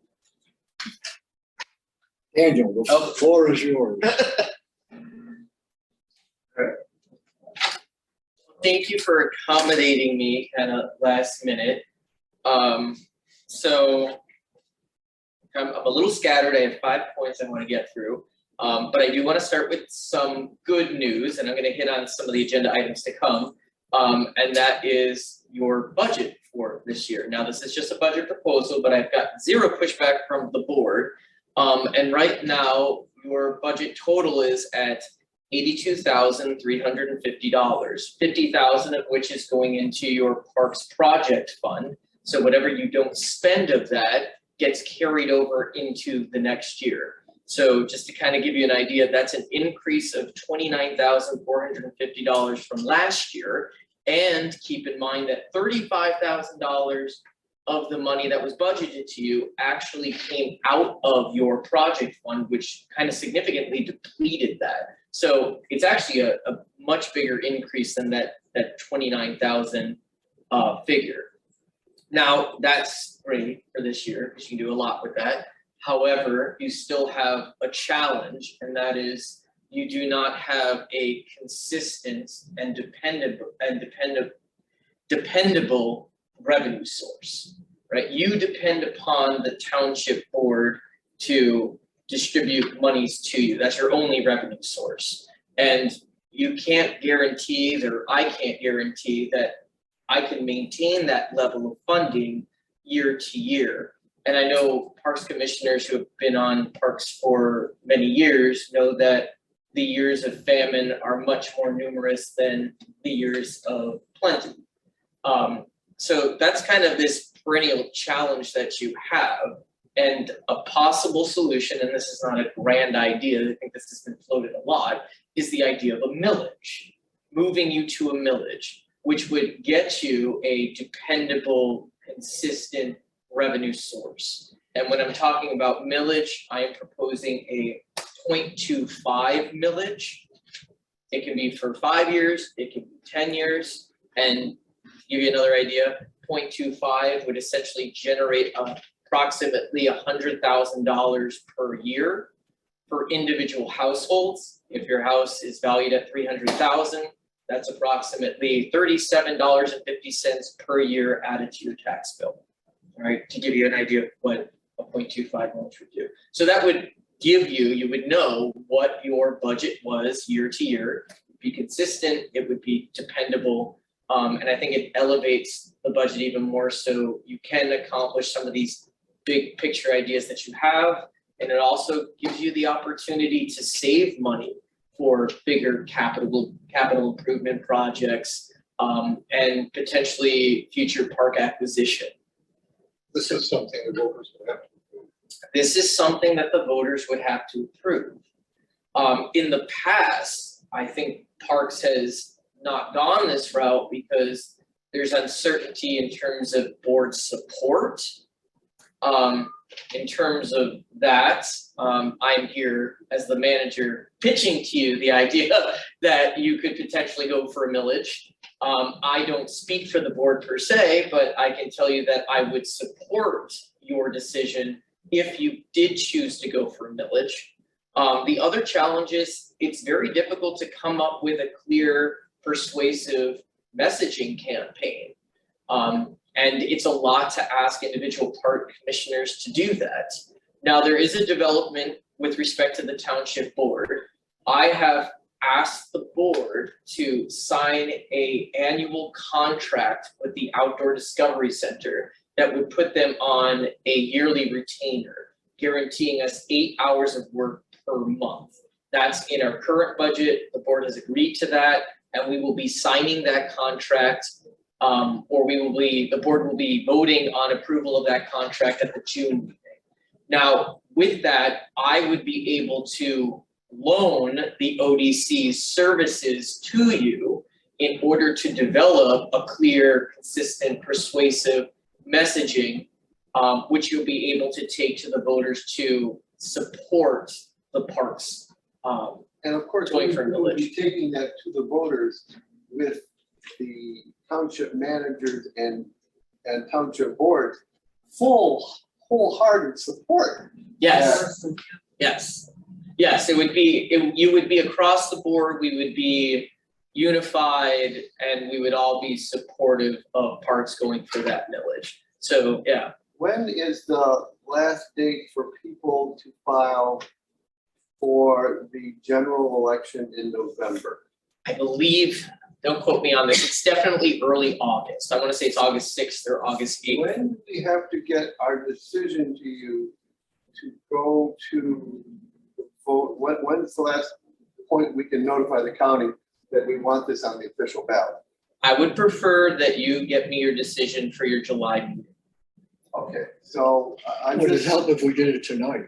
Daniel, the Oh. floor is yours. Thank you for accommodating me kind of last minute. So I'm a little scattered. I have 5 points I want to get through. But I do want to start with some good news, and I'm going to hit on some of the agenda items to come. And that is your budget for this year. Now, this is just a budget proposal, but I've got zero pushback from the board. And right now, your budget total is at $82,350, $50,000 of which is going into your Parks Project Fund. So whatever you don't spend of that gets carried over into the next year. So just to kind of give you an idea, that's an increase of $29,450 from last year. And keep in mind that $35,000 of the money that was budgeted to you actually came out of your project fund, which kind of significantly depleted that. So it's actually a much bigger increase than that 29,000 figure. Now, that's great for this year because you can do a lot with that. However, you still have a challenge, and that is you do not have a consistent and dependable revenue source, right? You depend upon the township board to distribute monies to you. That's your only revenue source. And you can't guarantee, or I can't guarantee that I can maintain that level of funding year to year. And I know parks commissioners who have been on parks for many years know that the years of famine are much more numerous than the years of plenty. So that's kind of this perennial challenge that you have. And a possible solution, and this is not a grand idea, I think this has been floated a lot, is the idea of a millage. Moving you to a millage, which would get you a dependable, consistent revenue source. And when I'm talking about millage, I am proposing a 0.25 millage. It can be for 5 years, it can be 10 years, and give you another idea, 0.25 would essentially generate approximately $100,000 per year for individual households. If your house is valued at $300,000, that's approximately $37.50 per year added to your tax bill. All right, to give you an idea of what a 0.25 millage would do. So that would give you, you would know what your budget was year to year, it'd be consistent, it would be dependable. And I think it elevates the budget even more so you can accomplish some of these big picture ideas that you have. And it also gives you the opportunity to save money for bigger capital improvement projects, and potentially future park acquisition. This is something the voters would have to approve. This is something that the voters would have to approve. In the past, I think Parks has not gone this route because there's uncertainty in terms of board support. In terms of that, I'm here as the manager pitching to you the idea that you could potentially go for a millage. I don't speak for the board per se, but I can tell you that I would support your decision if you did choose to go for a millage. The other challenge is it's very difficult to come up with a clear, persuasive messaging campaign. And it's a lot to ask individual park commissioners to do that. Now, there is a development with respect to the township board. I have asked the board to sign an annual contract with the Outdoor Discovery Center that would put them on a yearly retainer, guaranteeing us 8 hours of work per month. That's in our current budget. The board has agreed to that, and we will be signing that contract. Or the board will be voting on approval of that contract at the June meeting. Now, with that, I would be able to loan the ODC's services to you in order to develop a clear, consistent, persuasive messaging, which you'll be able to take to the voters to support the parks. And of course, Going we for a will be millage. taking that to the voters with the township managers and township boards, wholehearted support. Yes, yes, it would be, you would be across the board, we would be unified, and we would all be supportive of parks going for that millage. So, yeah, When is the last date for people to file for the general election in November? I believe, don't quote me on this, it's definitely early August. I wanna say it's August 6th or August 8th. When do we have to get our decision to you to go to vote? When's the last point we can notify the county that we want this on the official ballot? I would prefer that you get me your decision for your July meeting. Okay, so I'm Would it just, help if we did it tonight?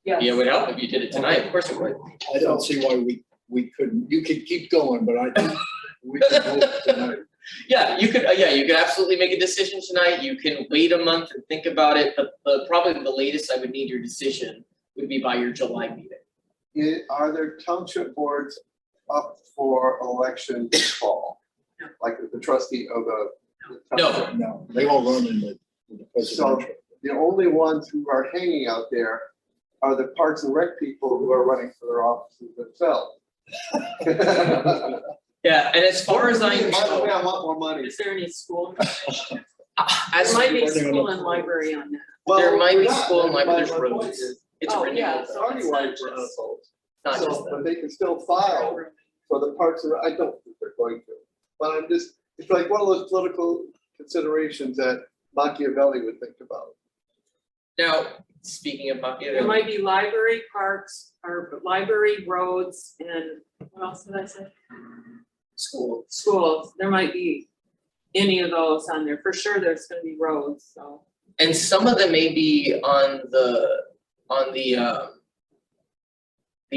Yes. Yeah, it would help if you did it tonight, of course it would. I don't see why we couldn't, you could keep going, but I think we could vote tonight. Yeah, you could absolutely make a decision tonight. You can wait a month and think about it, but probably the latest I would need your decision would be by your July meeting. are there township boards up for election this fall? Like the trustee of the No. township? No, they all run in the presidential. The only ones who are hanging out there are the Parks and Rec people who are running for their offices themselves. Yeah, and as far as I By the way, know, I want more money. Is there any school? as There might be Depending on school the- and library on that. there might we're be not. school and My- library, there's my point roads. is, It's a Oh, renewal, yeah, It's so already it's white not for just- households. not just So, that. but they can still file for the Parks and, I don't think they're going to. But I'm just, it's like one of those political considerations that Machiavelli would think about. Now, speaking of There Machiavelli, might be library parks or library roads and what else did I say? school, Schools, there might be any of those on there. For sure, there's gonna be roads, so. and some of them may be on the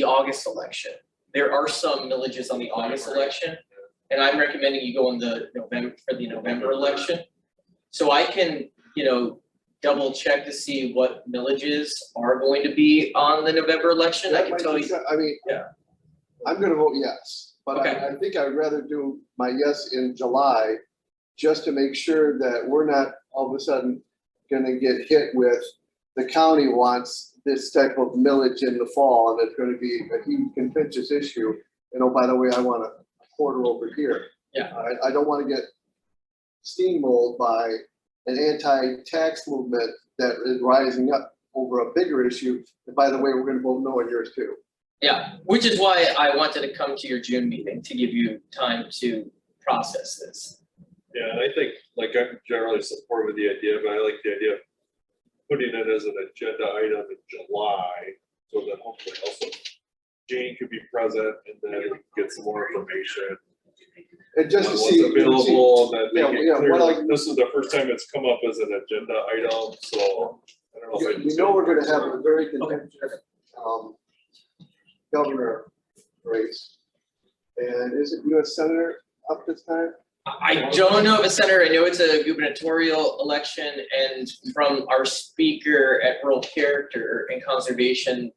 August election. There are some villages on the August election, and I'm recommending you go on the November election. So I can, double check to see what villages are going to be on the November election. I That can might tell be you, so- I mean, Yeah. I'm gonna vote yes, but Okay. I think I'd rather do my yes in July, just to make sure that we're not all of a sudden gonna get hit with, the county wants this type of millage in the fall, and it's gonna be a huge contentious issue. And oh, by the way, I want a quarter over here. Yeah. I don't wanna get steamrolled by an anti-tax movement that is rising up over a bigger issue. And by the way, we're gonna vote no on yours too. Yeah, which is why I wanted to come to your June meeting to give you time to process this. Yeah, and I think, like, I'm generally supportive of the idea, but I like the idea of putting it as an agenda item in July, so that hopefully also Jane could be present and then we can get some more information. And just to on see. what's available, and then make Yeah, it clear, what like, else- this is the first time it's come up as an agenda item, so. I don't know if I We know we're gonna have a very contentious, governor race. And is it US Senator up this time? I don't know of a senator, I know it's a gubernatorial election, and from our speaker at Rural Character and Conservation,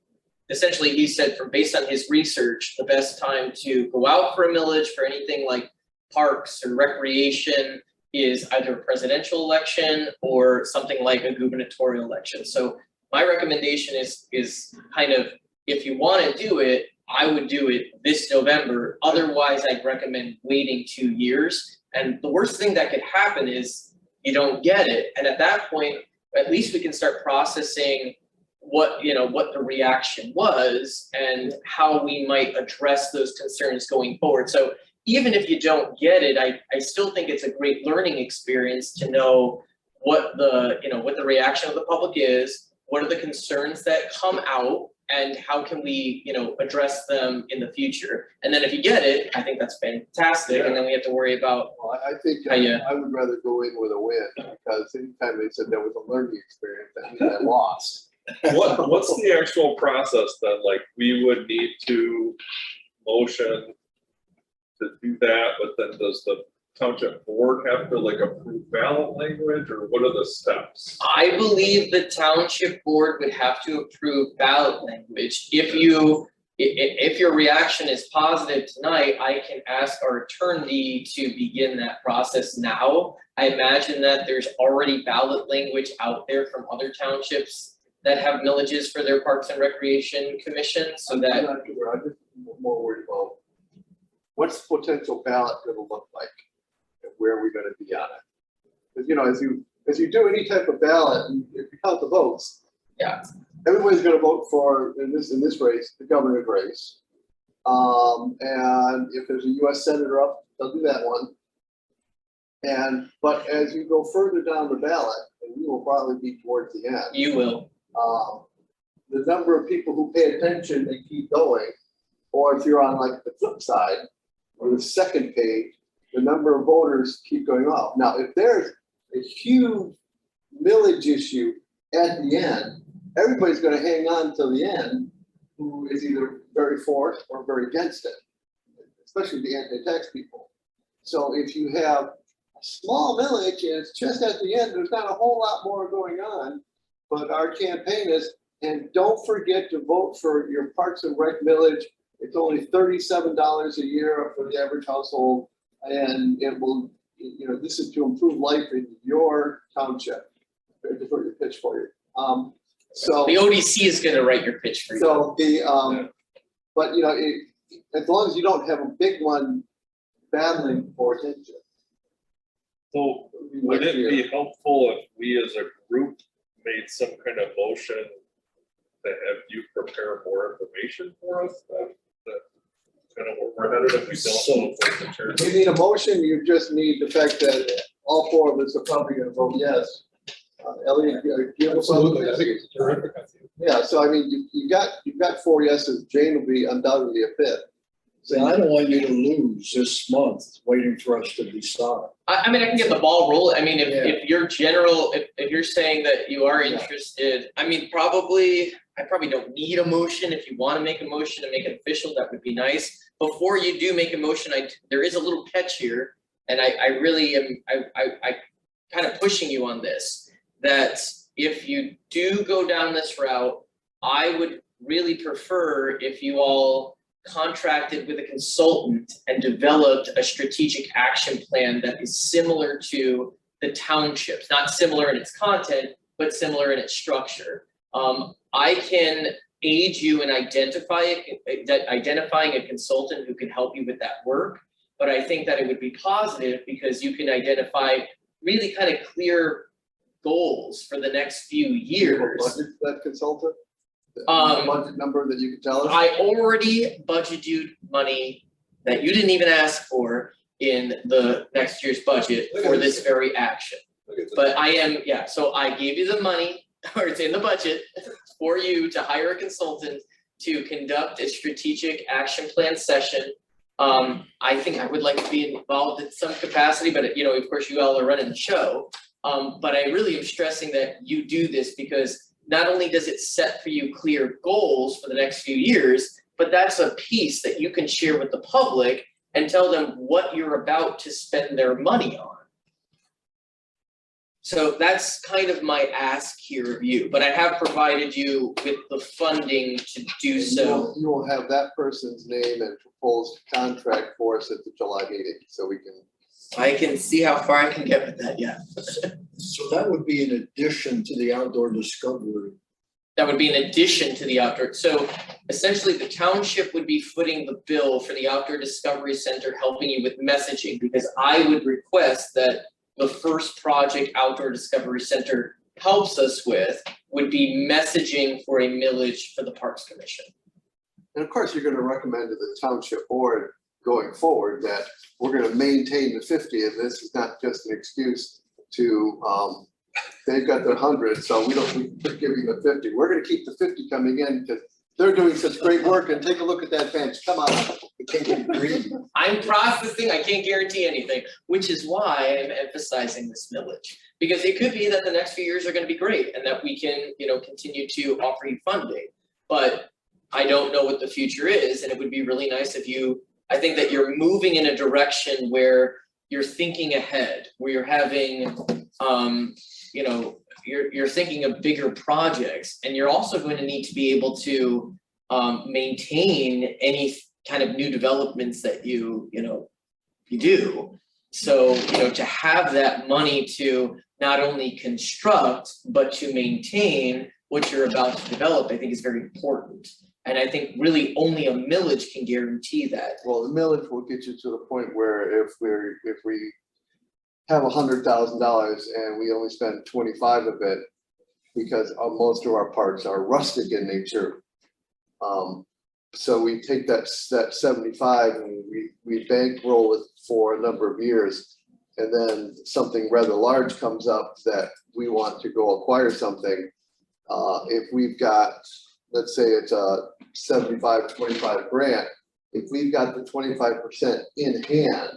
essentially he said based on his research, the best time to go out for a millage for anything like parks or recreation is either a presidential election or something like a gubernatorial election. So my recommendation is kind of, if you wanna do it, I would do it this November, otherwise I'd recommend waiting 2 years. And the worst thing that could happen is you don't get it, and at that point, at least we can start processing what the reaction was and how we might address those concerns going forward. So even if you don't get it, I still think it's a great learning experience to know what the reaction of the public is, what are the concerns that come out, and how can we, address them in the future. And then if you get it, I think that's fantastic, and then we have to worry about, Well, I think I would rather go in with a win, because anytime they said there was a learning experience, that means I lost. What's the actual process then, like, we would need to motion to do that, but then does the township board have to like approve ballot language, or what are the steps? I believe the township board would have to approve ballot language. If your reaction is positive tonight, I can ask our attorney to begin that process now. I imagine that there's already ballot language out there from other townships that have millages for their Parks and Recreation Commission, so I'm that, not sure, I'm just more worried about what's the potential ballot gonna look like, and where are we gonna be on it? Because, as you do any type of ballot, and if you count the votes. Yeah. Everybody's gonna vote for, in this race, the governor's race. And if there's a US Senator up, they'll do that one. But as you go further down the ballot, and we will probably be towards the end. you will. The number of people who pay attention and keep going, or if you're on like the flip side, or the second page, the number of voters keep going up. Now, if there's a huge millage issue at the end, everybody's gonna hang on till the end, who is either very for it or very against it, especially the anti-tax people. So if you have a small millage and it's just at the end, there's not a whole lot more going on. But our campaign is, and don't forget to vote for your Parks and Rec millage. It's only $37 a year for the average household, and it will, this is to improve life in your township. To put your pitch for you. So The ODC is gonna write your pitch for you. so but as long as you don't have a big one battling for attention. So would it be helpful if we as a group made some kind of motion to have you prepare more information for us? That kind of what we're headed if we don't know for the church. You need a motion, you just need the fact that all four of us are probably gonna vote yes. Elliot, do you have a problem? Absolutely, I think it's terrific. Yeah, so I mean, you've got 4 yeses, Jane will be undoubtedly a fifth. So I don't want you to lose this month waiting for us to decide. I mean, I can get the ball rolling. I mean, if Yeah. if you're saying that you are interested, I mean, I probably don't need a motion. If you wanna make a motion to make it official, that would be nice. Before you do make a motion, there is a little catch here, and I really am, I kind of pushing you on this. That if you do go down this route, I would really prefer if you all contracted with a consultant and developed a strategic action plan that is similar to the townships, not similar in its content, but similar in its structure. I can aid you in identifying a consultant who can help you with that work, but I think that it would be positive because you can identify really kind of clear goals for the next few You have a years. budget for that consultant? Um, Budget number that you can tell us? I already budgeted money that you didn't even ask for in the next year's budget for this very action. Look at this. But I am, yeah, so I gave you the money, or it's in the budget, for you to hire a consultant to conduct a strategic action plan session. I think I would like to be involved in some capacity, but you know, of course, you all are running the show. But I really am stressing that you do this because not only does it set for you clear goals for the next few years, but that's a piece that you can share with the public and tell them what you're about to spend their money on. So that's kind of my ask here of you, but I have provided you with the funding to do so. You will have that person's name and proposed contract for us at the July meeting, so we can. I can see how far I can get with that, yeah. So that would be in addition to the outdoor discovery. That would be in addition to the outdoor, so essentially the township would be footing the bill for the Outdoor Discovery Center, helping you with messaging, because I would request that the first project Outdoor Discovery Center helps us with would be messaging for a millage for the Parks Commission. And of course, you're gonna recommend to the township board going forward that we're gonna maintain the 50, and this is not just an excuse to, they've got their 100, so we're giving the 50. We're gonna keep the 50 coming in because they're doing such great work, and take a look at that bench, come on. It can't get greedy. I'm processing, I can't guarantee anything, which is why I'm emphasizing this millage. Because it could be that the next few years are gonna be great and that we can, you know, continue to offer you funding. But I don't know what the future is, and it would be really nice if you, I think that you're moving in a direction where you're thinking ahead, where you're having, you know, you're thinking of bigger projects, and you're also going to need to be able to maintain any kind of new developments that you do. So, you know, to have that money to not only construct, but to maintain what you're about to develop, I think is very important. And I think really only a millage can guarantee that. Well, the millage will get you to the point where if we have $100,000 and we only spend 25 of it, because most of our parks are rustic in nature. So we take that 75 and we bankroll it for a number of years. And then something rather large comes up that we want to go acquire something. If we've got, let's say it's a 75-25 grant, if we've got the 25% in hand,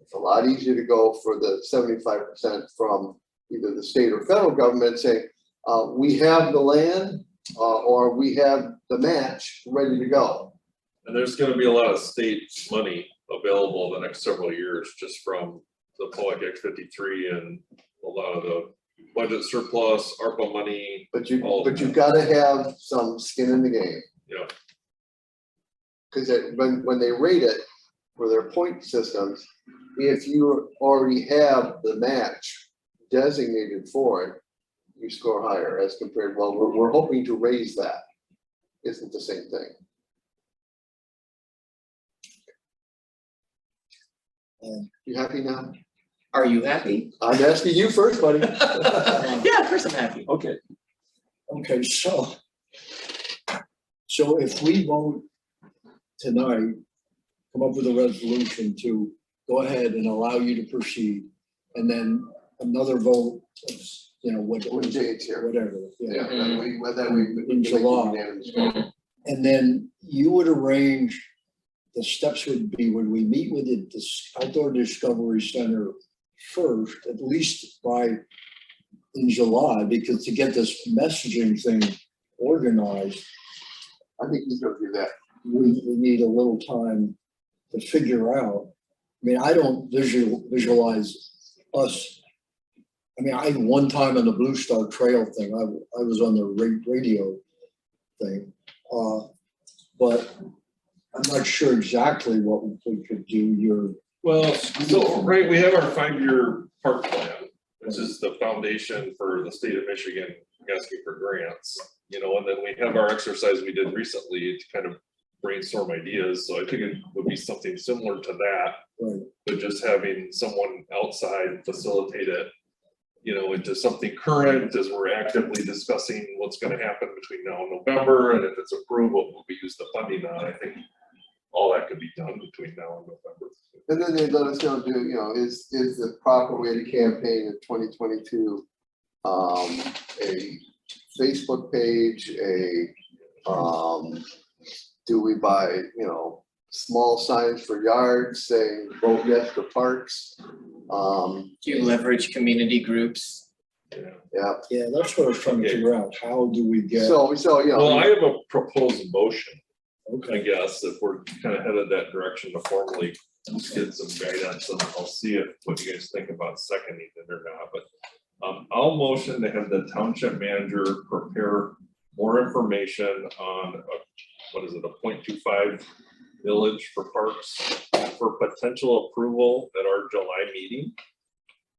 it's a lot easier to go for the 75% from either the state or federal government saying, we have the land or we have the match ready to go. And there's gonna be a lot of state money available the next several years, just from the POAC Act 53 and a lot of the budget surplus, ARPA money. But all of you've that. got to have some skin in the game. Yeah. Because when they rate it for their point systems, if you already have the match designated for it, you score higher as compared, well, we're hoping to raise that. Isn't the same thing. You happy now? Are you happy? I'm asking you first, buddy. Yeah, of course I'm happy. Okay. Okay, so if we vote tonight, come up with a resolution to go ahead and allow you to proceed, and then another vote, you know, When Jade's here. whatever, yeah. Yeah, that we In July. unanimous. And then you would arrange, the steps would be when we meet with the Outdoor Discovery Center first, at least in July, because to get this messaging thing organized, I think you go do that. we need a little time to figure out. I mean, I don't visualize us. I mean, one time on the Blue Star Trail thing, I was on the radio thing. But I'm not sure exactly what we could do. Well, so, right, we have our 5-year park plan, which is the foundation for the state of Michigan asking for grants. You know, and then we have our exercise we did recently to kind of brainstorm ideas. So I think it would be something similar to that, Right. but just having someone outside facilitate it into something current as we're actively discussing what's gonna happen between now and November, and if it's approved, what will we use the funding on, I think all that could be done between now and November. And then they let us know, is the proper way to campaign in 2022, a Facebook page, do we buy, small signs for yards saying vote yes for parks? Do you leverage community groups? Yeah, Yeah, that's what I was trying to figure out. How do we get? so, Well, I have a proposed motion, I Okay, guess, if we're kind of headed that direction to formally get some guidance, and I'll see what you guys think about seconding it or not, but I'll motion to have the township manager prepare more information on, a 0.25 village for parks for potential approval at our July meeting.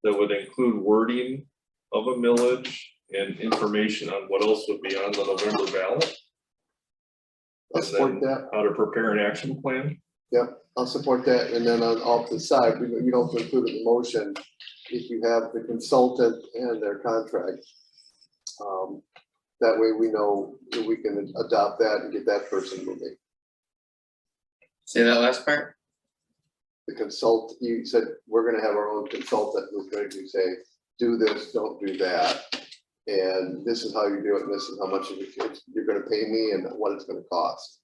That would include wording of a millage and information on what else would be on the November ballot. I'll And support then that. how to prepare an action plan. Yep, I'll support that, and then off the side, you don't have to include in the motion, if you have the consultant and their contract. That way we know that we can adopt that and get that person moving. Say that last part? You said, we're gonna have our own consultant who's going to say, do this, don't do that. And this is how you do it, and this is how much you're gonna pay me and what it's gonna cost.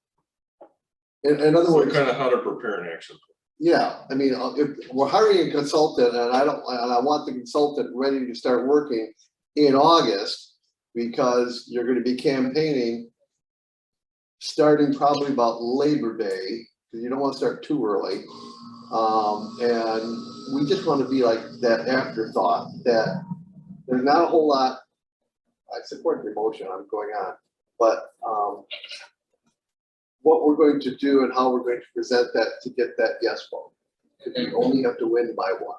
In other So words, kind of how to prepare an action plan. yeah, I mean, if we're hiring a consultant and I want the consultant ready to start working in August, because you're gonna be campaigning starting probably about Labor Day, because you don't want to start too early. And we just want to be like that afterthought, that there's not a whole lot. I support the motion, I'm going on, but what we're going to do and how we're going to present that to get that yes vote. Because we only have to win by one.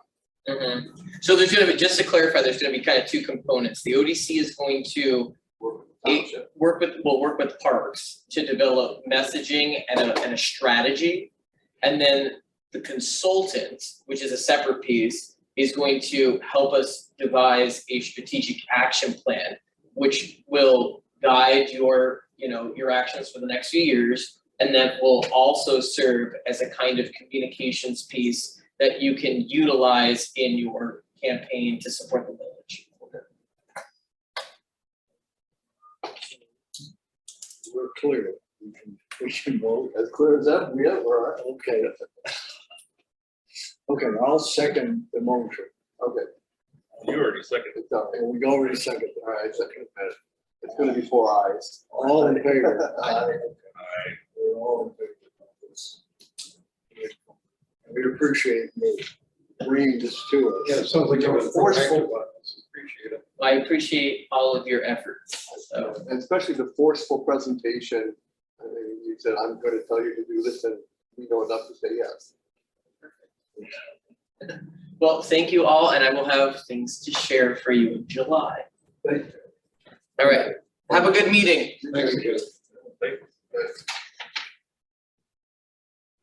So there's gonna be, just to clarify, there's gonna be kind of two components. The ODC is going to work with parks to develop messaging and a strategy. And then the consultant, which is a separate piece, is going to help us devise a strategic action plan, which will guide your actions for the next few years. And that will also serve as a kind of communications piece that you can utilize in your campaign to support the village. we're clear. We can vote. As clear as that, we are. Okay. Okay, I'll second the motion. Okay, You already seconded. it's all right. And we already seconded. All right, second. It's gonna be 4 ayes. All in favor? Aye. We're all in favor of this. We appreciate you bringing this to us. Yeah, it sounds like you were Forceful. active on this. Appreciate it. I appreciate all of your efforts, so. And especially the forceful presentation. I mean, you said, I'm gonna tell you to do this, and we know enough to say yes. Well, thank you all, and I will have things to share for you in July. Thank you. All right, have a good meeting. Thanks, kid.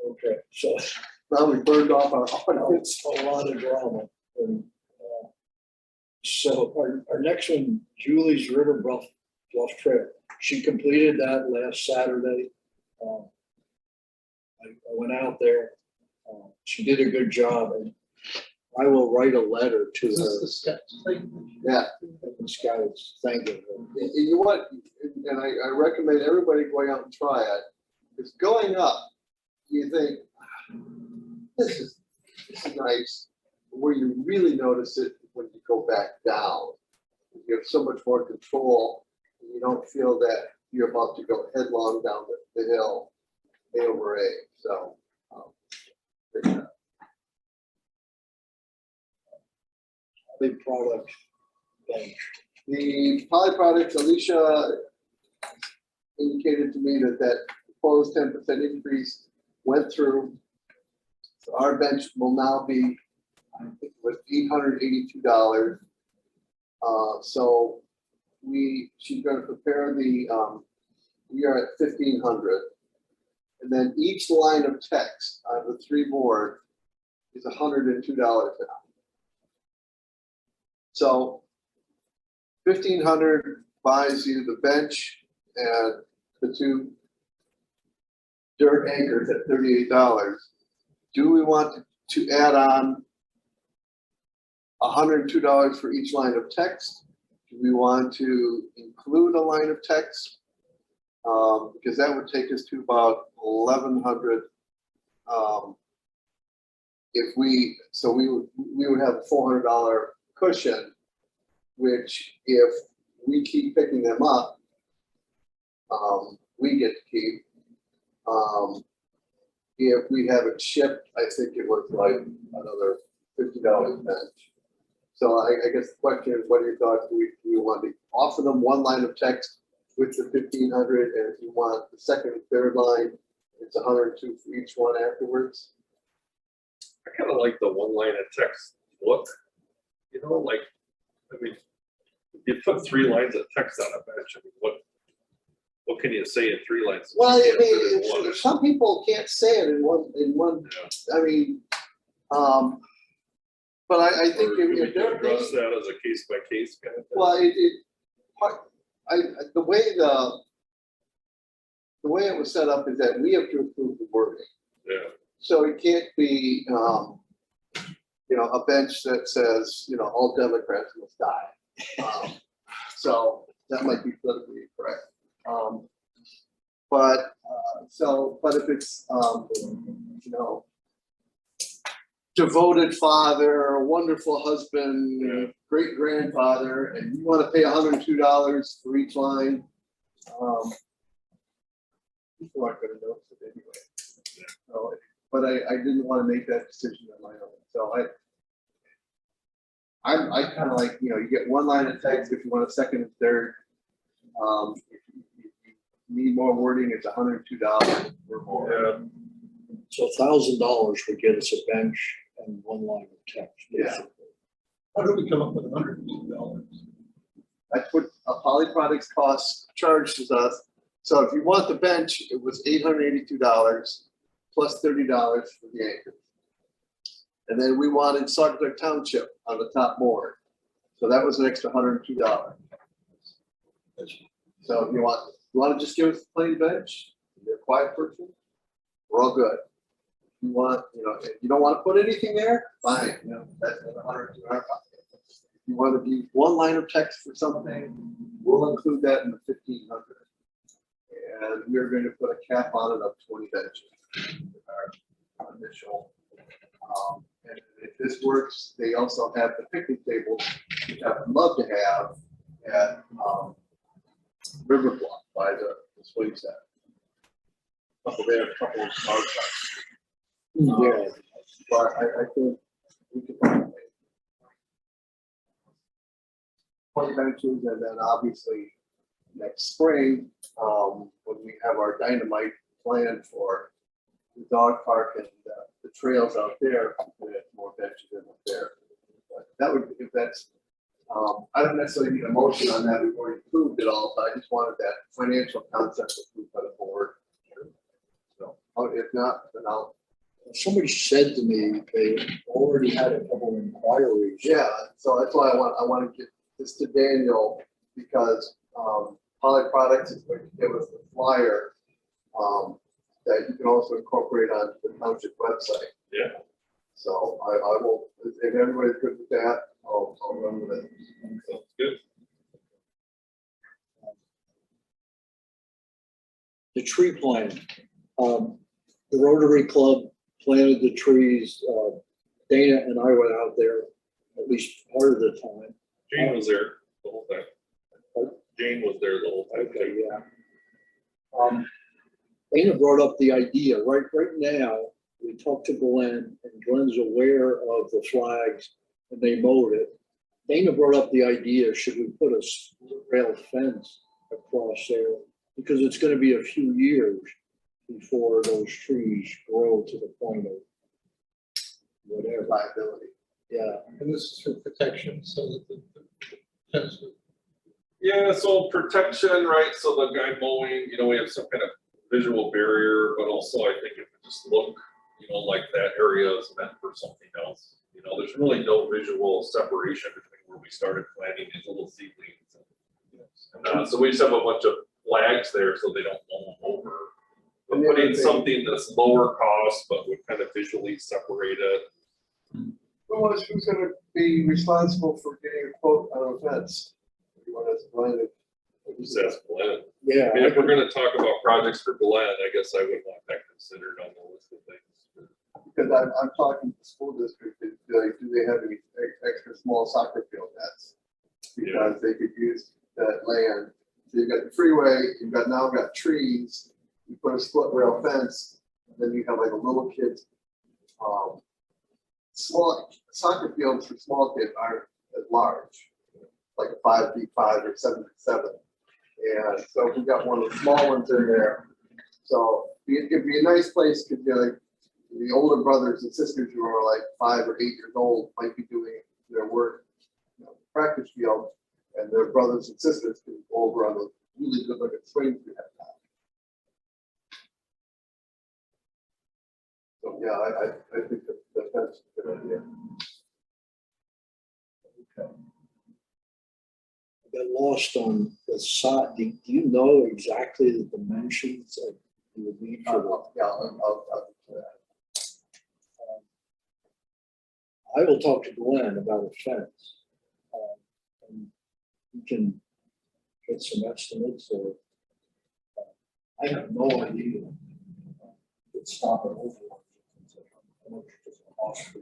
Okay, so Now we burned off our audience. it's a lot of drama. And, so our next one, Julie's River Bluff Trail. She completed that last Saturday. I went out there. She did a good job, and I will write a letter to Is this her. the steps thing? Yeah, And Scouts, thanking her. and you know what, and I recommend everybody going out and try it, because going up, you think, this is nice, where you really notice it when you go back down. You have so much more control, and you don't feel that you're about to go headlong down the hill, A over A, so. Big product bench. The poly products, Alicia indicated to me that proposed 10% increase went through. So our bench will now be, I think it was $882. So she's gonna prepare we are at 1,500. And then each line of text on the 3 board is $102 now. So 1,500 buys you the bench and the two dirt anchors at $38. Do we want to add on $102 for each line of text? Do we want to include a line of text? Because that would take us to about 1,100. If we, so we would have a $400 cushion, which if we keep picking them up, we get to keep. If we have it shipped, I think it was like another $50 bench. So I guess the question is, what are your thoughts? Do we want to offer them one line of text with the 1,500, and if you want the second and third line, it's 102 for each one afterwards? I kind of like the one line of text look, you know, like, I mean, you put 3 lines of text on a bench, I mean, what can you say in 3 lines? Well, You I can't fit in mean, one. some people can't say it in one, Yeah. I mean, but I think Or do we if they're, address that as a case by case kind of thing? well, the way it was set up is that we have to approve the wording. Yeah, So it can't be, you know, a bench that says, you know, all Democrats must die. So that might be politically incorrect. But if it's, you know, devoted father, wonderful husband, Yeah. great grandfather, and you want to pay $102 for each line, people aren't going to notice it anyway. So, but I didn't want to make that decision on my own. So I kind of like, you know, you get one line of text if you want a second and third. If you need more wording, it's $102 or more. yeah, So $1,000 would get us a bench and one line of text. Yeah. How do we come up with $102? That's what Poly Products costs charges us. So if you want the bench, it was $882 plus $30 for the anchor. And then we wanted Saugatuck Township on the top board. So that was an extra $102. So if you want to just give us a plain bench, you're a quiet person, we're all good. If you want, you know, if you don't want to put anything there, fine, you know, that's another $102 in our pocket. If you want to be one line of text for something, we'll include that in the 1,500. And we're going to put a cap on it of 20 benches. Our initial. And if this works, they also have the picnic tables, which I would love to have at River Bluff by the swing set. They have a couple of smart sites. Yeah, But I think we could probably 20 benches, and then obviously next spring, when we have our dynamite planned for the dog park and the trails out there, we have more benches in up there. But that would, if that's, I don't necessarily need a motion on that, we've already approved it all, but I just wanted that financial concept approved by the board. So, if not, then I'll. somebody said to me, they already had a couple of inquiries. Yeah, so that's why I want to get this to Daniel, because Poly Products is going to give us the flyer that you can also incorporate on the township website. yeah. So I will, if everybody's good with that, I'll run with it. Sounds good. The tree plan, the Rotary Club planted the trees. Dana and I went out there at least part of the time. Jane was there the whole time. Jane was there the whole time. Okay, yeah. Dana brought up the idea, right now, we talked to Glenn, and Glenn's aware of the flags, and they mowed it. Dana brought up the idea, should we put a rail fence across there? Because it's gonna be a few years before those trees grow to the point of whatever. Liability. Yeah, And this is for protection, so that the fence would. Yeah, so protection, right, so the guy mowing, you know, we have some kind of visual barrier, but also I think if it just look, you know, like that area is meant for something else. You know, there's really no visual separation between where we started planting these little seedlings. So we just have a bunch of flags there so they don't blow over. But And the other putting thing- something that's lower cost, but would kind of visually separate it. Who's gonna be responsible for getting a quote on a fence? You want us to find it? Just ask Glenn. Yeah, I mean, if we're gonna talk about projects for Glenn, I guess I would want that considered on the list of things. Because I'm talking to the school district, do they have any extra small soccer field nets? Because they could use that land. So you've got the freeway, now got trees, you put a split rail fence, and then you have like a little kid's, small soccer fields for small kids aren't as large, like a 5v5 or 7v7. And so if we got one of the small ones in there, so it'd be a nice place to get like the older brothers and sisters who are like 5 or 8 years old might be doing their work, practice field, and their brothers and sisters can go over on the really good looking swings we have now. So yeah, I think that's a good idea. I got lost on the side. Do you know exactly the dimensions of you would need for the? Yeah, I'll do that. I will talk to Glenn about a fence. And we can get some estimates or. I have no idea. It's stop it over. How much does it cost for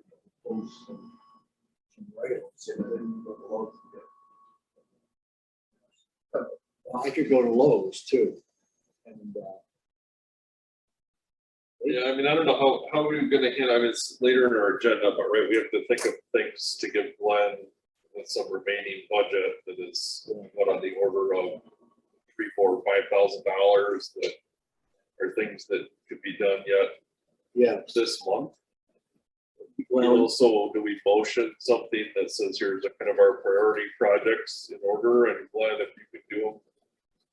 those some rails and then go to Lowe's and get. I could go to Lowe's too. And Yeah, I mean, I don't know how we're gonna hit, I mean, it's later in our agenda, but right, we have to think of things to give Glenn with some remaining budget that is what on the order of $3,000, $4,000, $5,000 that are things that could be done yet yeah, this month. well, So do we motion something that says here's a kind of our priority projects in order, and Glenn, if you could do them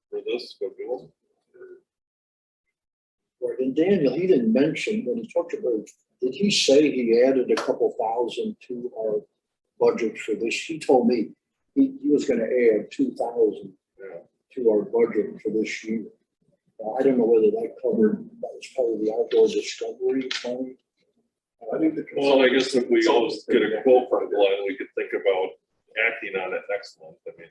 for this, go do them? right, and Daniel, he didn't mention, when he talked about, did he say he added a couple thousand to our budget for this? He told me he was gonna add 2,000 Yeah. to our budget for this year. I don't know whether that covered, that was part of the outdoor discovery money. I think the. Well, I guess if we all get a quote from Glenn, we could think about acting on it next month. I mean,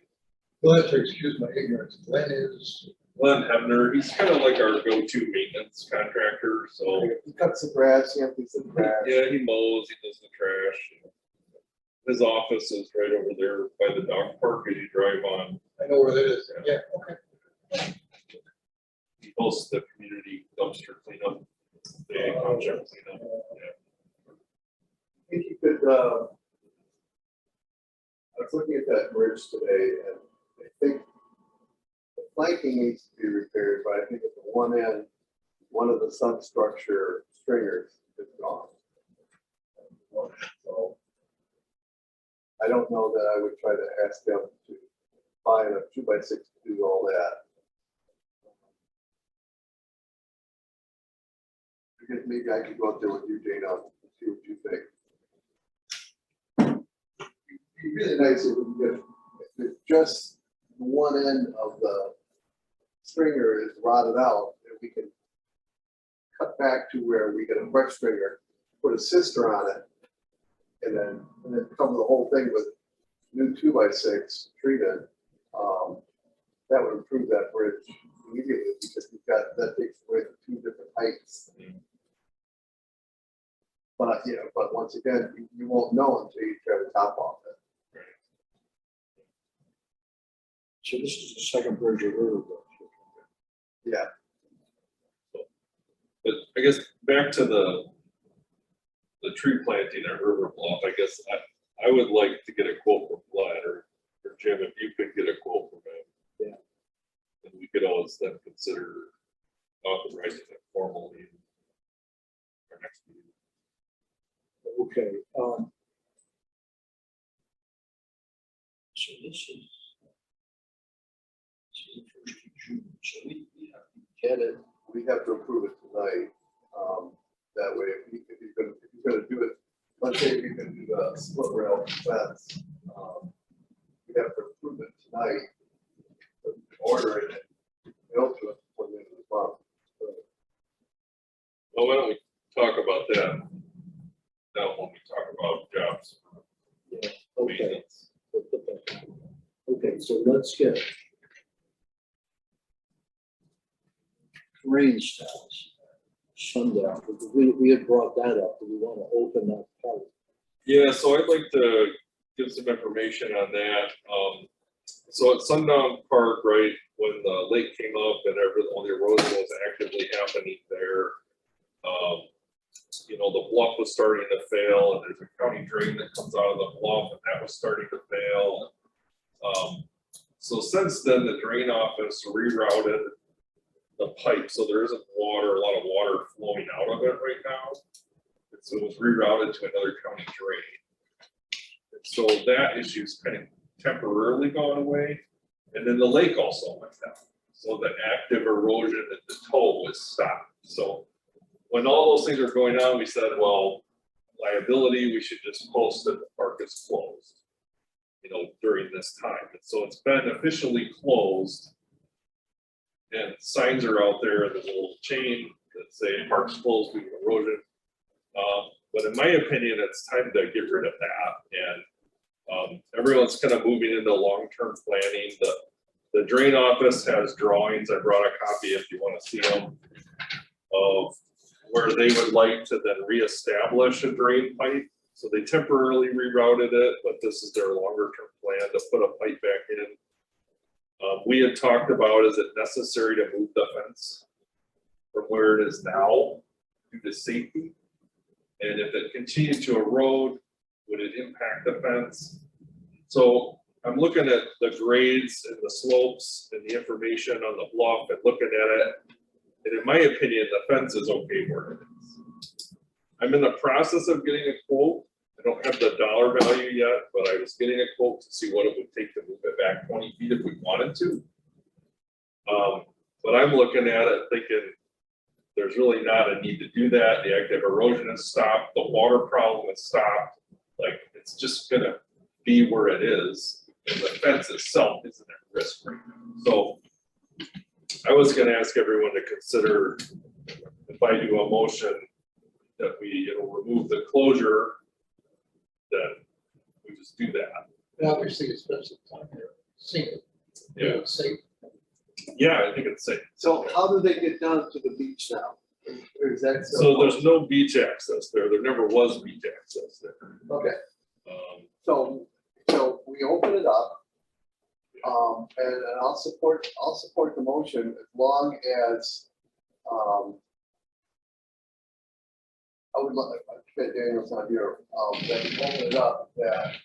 Well, that's, excuse my ignorance, Glenn is, Glenn Hebner, he's kind of like our go-to maintenance contractor, so, He cuts the grass, he empties the grass. yeah, he mows, he does the trash. His office is right over there by the dog park as you drive on. I know where that is, yeah, okay. He hosts the community dumpster cleanup, the township cleanup, yeah. I think you could, I was looking at that bridge today, and I think the planking needs to be repaired, but I think at the one end, one of the substructure stringers is gone. So I don't know that I would try to ask them to buy a 2x6 to do all that. Because maybe I could go out there with you, Dana, and see what you think. It'd be really nice if we could get, if just one end of the stringer is rotted out, and we can cut back to where we get a fresh stringer, put a sister on it, and then cover the whole thing with new 2x6 treated. That would improve that bridge immediately, because we've got, that takes away the 2 different heights. But, you know, but once again, you won't know until you tear the top off it. So this is the second bridge of River. Yeah, But I guess back to the tree planting at River Bluff, I guess I would like to get a quote from Glenn or Jim, if you could get a quote from him. Yeah. And we could always then consider authorizing it formally in our next meeting. Okay, so this is the first of June, so we have to get it. we have to approve it tonight. That way, if you're gonna do it, let's say if you're gonna do the split rail fence, Well, why don't we talk about that now when we talk about jobs? Okay, Maintenance. okay, so let's get rain status, sundown, we had brought that up, do we want to open that part? Yeah, so I'd like to give some information on that. So at Sundown Park, right, when the lake came up and all the erosion was actively happening there, you know, the bluff was starting to fail, and there's a county drain that comes out of the bluff, and that was starting to fail. So since then, the drain office rerouted the pipe, so there isn't a lot of water flowing out of it right now. And so it was rerouted to another county drain. And so that issue's kind of temporarily gone away. And then the lake also went down. So the active erosion at the toe was stopped. So when all those things are going on, we said, well, liability, we should just post that the park is closed, you know, during this time. And so it's been officially closed. And signs are out there, there's a little chain that say park's closed due to erosion. But in my opinion, it's time to get rid of that. And everyone's kind of moving into long-term planning. The drain office has drawings. I brought a copy if you want to see them, of where they would like to then reestablish a drain pipe. So they temporarily rerouted it, but this is their longer-term plan to put a pipe back in. We had talked about, is it necessary to move the fence from where it is now due to safety? And if it continued to erode, would it impact the fence? So I'm looking at the grades and the slopes and the information on the bluff and looking at it. And in my opinion, the fence is okay where it is. I'm in the process of getting a quote. I don't have the dollar value yet, but I was getting a quote to see what it would take to move it back 20 feet if we wanted to. But I'm looking at it thinking there's really not a need to do that. The active erosion has stopped. The water problem has stopped. Like, it's just gonna be where it is. And the fence itself isn't at risk right now. So I was gonna ask everyone to consider, if I do a motion that we, you know, remove the closure, then we just do that. Obviously, it's been some time here, seen it. Yeah. It's safe. Yeah, I think it's safe. So how do they get down to the beach now? Is that So there's no beach access there. There never was beach access there. Okay, Um, so we open it up. And I'll support the motion as long as, I would love, I bet Daniel's not here, that we open it up, that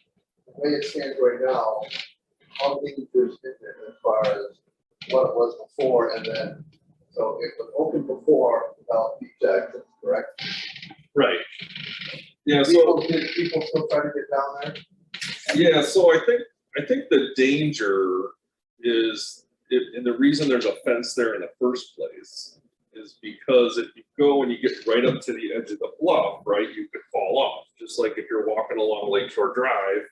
the way it stands right now, how deep is it as far as what it was before, and then, so it was open before without beach access, correct? Right. Yeah, so, Did people still try to get down there? yeah, so I think the danger is, and the reason there's a fence there in the first place is because if you go and you get right up to the edge of the bluff, right, you could fall off. Just like if you're walking along Lakeshore Drive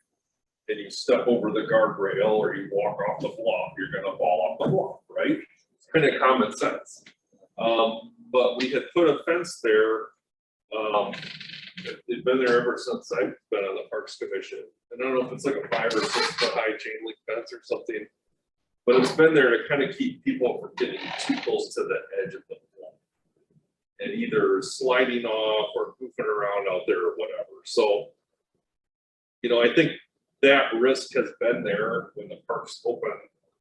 and you step over the guardrail or you walk off the bluff, you're gonna fall off the bluff, right? It's kind of common sense. But we had put a fence there. It's been there ever since I've been on the Parks Commission. And I don't know if it's like a 5 or 6 foot high chain link fence or something. But it's been there to kind of keep people from getting too close to the edge of the bluff. And either sliding off or goofing around out there or whatever. So, you know, I think that risk has been there when the park's open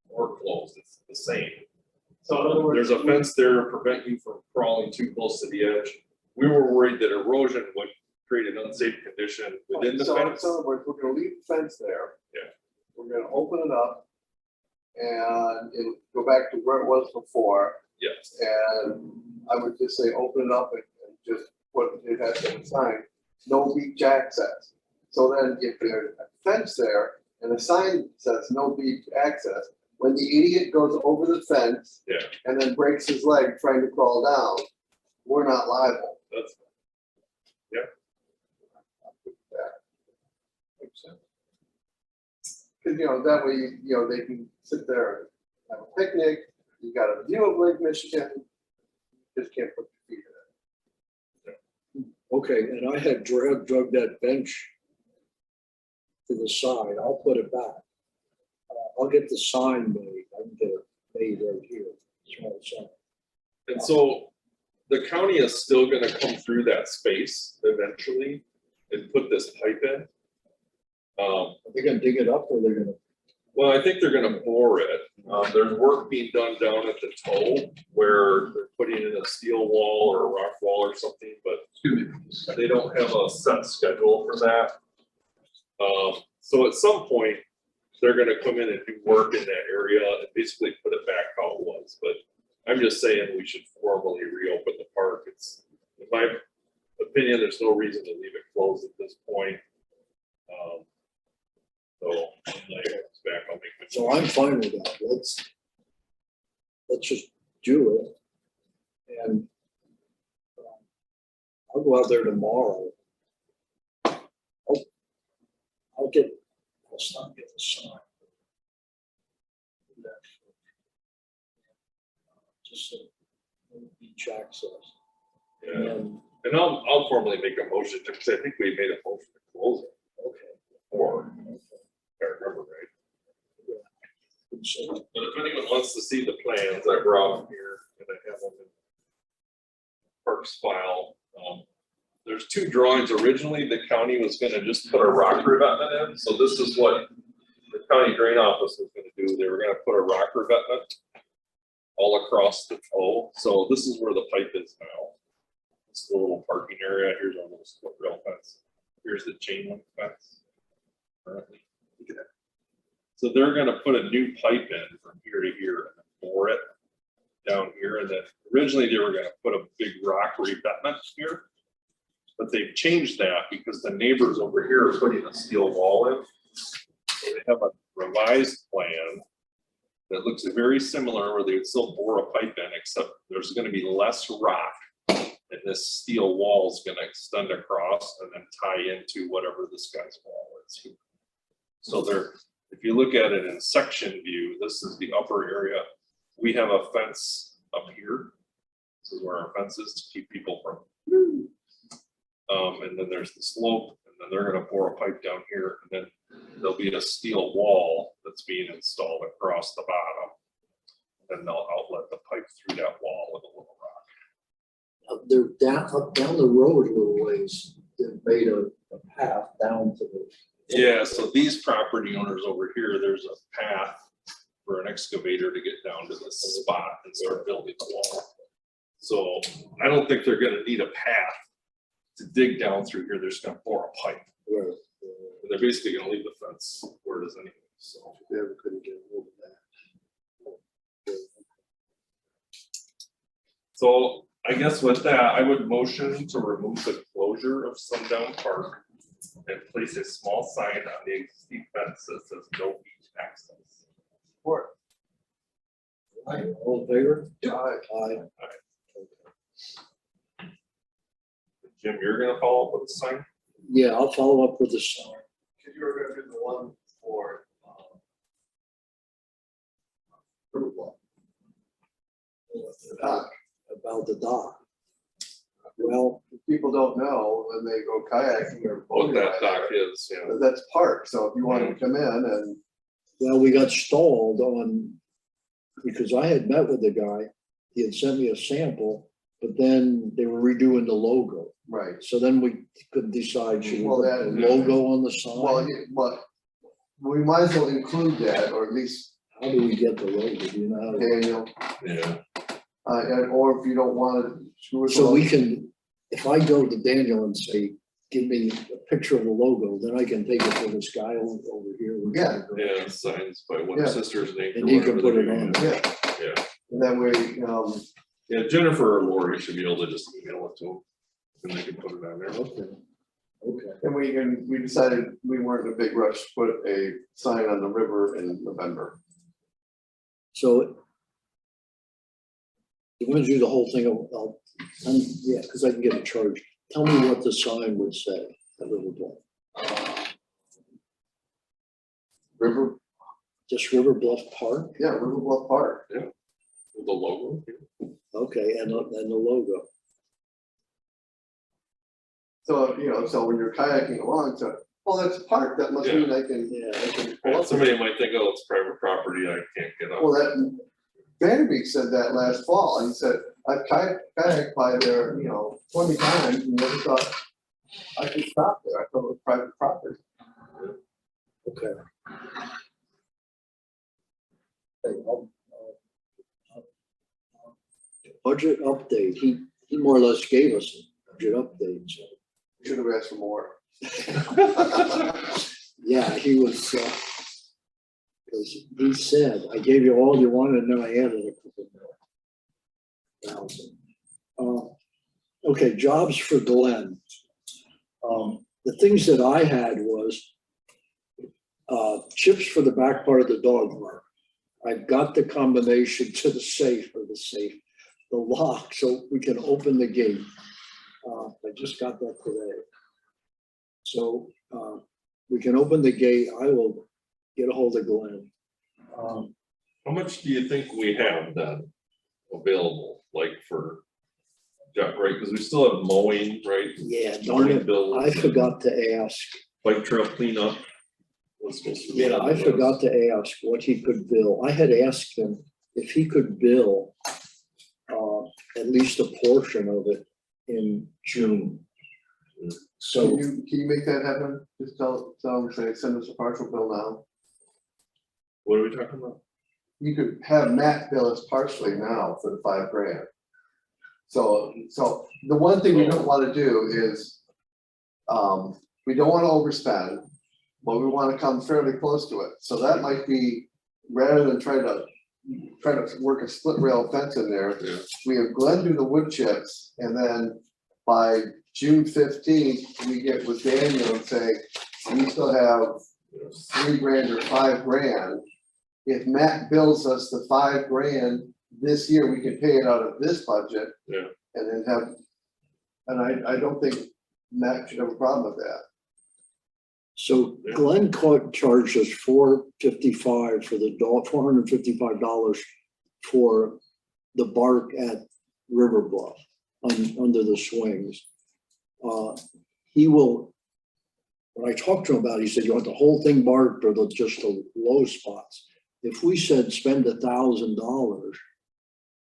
or closed. It's the same. So in other words, There's a fence there to prevent you from crawling too close to the edge. We were worried that erosion would create an unsafe condition within the so fence. in other words, we're gonna leave the fence there. Yeah. We're gonna open it up. And it'll go back to where it was before, Yes, and I would just say, open it up and just put, it has a sign, no beach access. So then if there's a fence there and a sign says no beach access, when the idiot goes over the fence. Yeah. And then breaks his leg trying to crawl down, we're not liable. that's, Makes sense. Cause you know, that way, you know, they can sit there and have a picnic, you got a view of Lake Michigan, just can't put your feet Okay, and I had drug that bench to the side. I'll put it back. I'll get the sign made. I can get it made right here. Small sign. And so the county is still gonna come through that space eventually and put this pipe in. Are they gonna dig it up or they're gonna? Well, I think they're gonna bore it. There's work being done down at the toe where they're putting in a steel wall or a rock wall or something, but they don't have a set schedule for that. So at some point, they're gonna come in and do work in that area and basically put it back how it was, but I'm just saying we should formally reopen the park. It's, in my opinion, there's no reason to leave it closed at this point. So, when it comes back, I'll make the. So I'm fine with that. Let's just do it. And I'll go out there tomorrow. I'll get the sign. Just so beach access. Yeah, And, and I'll formally make a motion to, because I think we made a motion to close it okay. before, if I remember right. So, But if anyone wants to see the plans, I brought them here and I have them in Parks file. There's two drawings. Originally, the county was gonna just put a rock revetment in, so this is what the county drain office was gonna do. They were gonna put a rock revetment all across the toe, so this is where the pipe is now. It's the little parking area. Here's our little split rail fence. Here's the chain link fence. Currently, look at that. So they're gonna put a new pipe in from here to here and bore it down here, and then originally they were gonna put a big rock revetment here. But they've changed that because the neighbors over here are putting a steel wall in. So they have a revised plan that looks very similar, where they would still bore a pipe in, except there's gonna be less rock. And this steel wall is gonna extend across and then tie into whatever this guy's wall is. So there, if you look at it in section view, this is the upper area. We have a fence up here. This is where our fence is to keep people from. And then there's the slope, and then they're gonna bore a pipe down here, and then there'll be a steel wall that's being installed across the bottom. And they'll outlet the pipe through that wall with a little rock. they're down the road a little ways. They've made a path down to the. Yeah, so these property owners over here, there's a path for an excavator to get down to this spot and start building the wall. So I don't think they're gonna need a path to dig down through here. They're just gonna bore a pipe. Right. And they're basically gonna leave the fence where it is anyway, so. They ever couldn't get a hold of that. So I guess with that, I would motion to remove the closure of Sundown Park and place a small sign on the existing fence that says no beach access. Support. All in favor? Aye. Aye. Jim, you're gonna follow up with the sign? Yeah, I'll follow up with the sign. Cause you were gonna do the one for, the dock. About the dock. Well, People don't know when they go kayaking or What boating. that dock is, yeah. That's park, so if you wanted to come in and, well, we got stalled on, because I had met with the guy, he had sent me a sample, but then they were redoing the logo. right, So then we couldn't decide, should we Well, put that- the logo on the well, sign? but we might as well include that, or at least How do we get the logo, do you know how to? Daniel, Yeah. or if you don't want to. screw with the So we logo. can, if I go to Daniel and say, give me a picture of the logo, then I can take it to this guy over here. Yeah. Yeah, signs by one Yeah. sister's name. And he can put it on. Yeah, Yeah, and that way, yeah, Jennifer or Lori should be able to just email it to them, and they can put it on there. Okay, okay. and we decided we weren't in a big rush to put a sign on the river in November. So you want to do the whole thing, yeah, because I can get a charge. Tell me what the sign would say, a little bit. River, Just River Bluff Park? yeah, River Bluff Park. With the logo. Okay, and the logo. So, you know, so when you're kayaking along, so, well, that's a park, that must mean I can, I can pull And up. somebody might think, oh, it's private property, I can't get up. Well, that, Vanderbeek said that last fall, he said, I've kayaked by there, you know, 20 times and never thought I could stop there, I thought it was private property. Okay. Okay, budget update, he more or less gave us a budget update, so. Should have asked for more. Yeah, he was, because he said, I gave you all you wanted, and then I added a couple more thousand. Okay, jobs for Glenn. The things that I had was chips for the back part of the dog park. I've got the combination to the safe, the lock, so we can open the gate. I just got that today. So we can open the gate. I will get a hold of Glenn. How much do you think we have then available, like for, right, because we still have mowing, right? Yeah, darn Mowing it, bills. I forgot to ask. Bike trail cleanup. Was supposed to be Yeah, on I the forgot list. to ask what he could bill. I had asked him if he could bill at least a portion of it in June. So, Can you make that happen? Just tell them, say, send us a partial bill now. What are we talking about? You could have Matt bill us partially now for the $5,000. So the one thing we don't wanna do is, we don't wanna overspend, but we wanna come fairly close to it. So that might be, rather than try to work a split rail fence in there, Yeah. we have Glenn do the wood chips, and then by June 15th, we get with Daniel and say, we still have $3,000 or $5,000. If Matt bills us the $5,000 this year, we can pay it out of this budget. Yeah. And then have, and I don't think Matt should have a problem with that. so Glenn charged us $455 for the dog, $455 for the bark at River Bluff under the swings. He will, when I talked to him about it, he said, you want the whole thing barked or just the low spots? If we said spend $1,000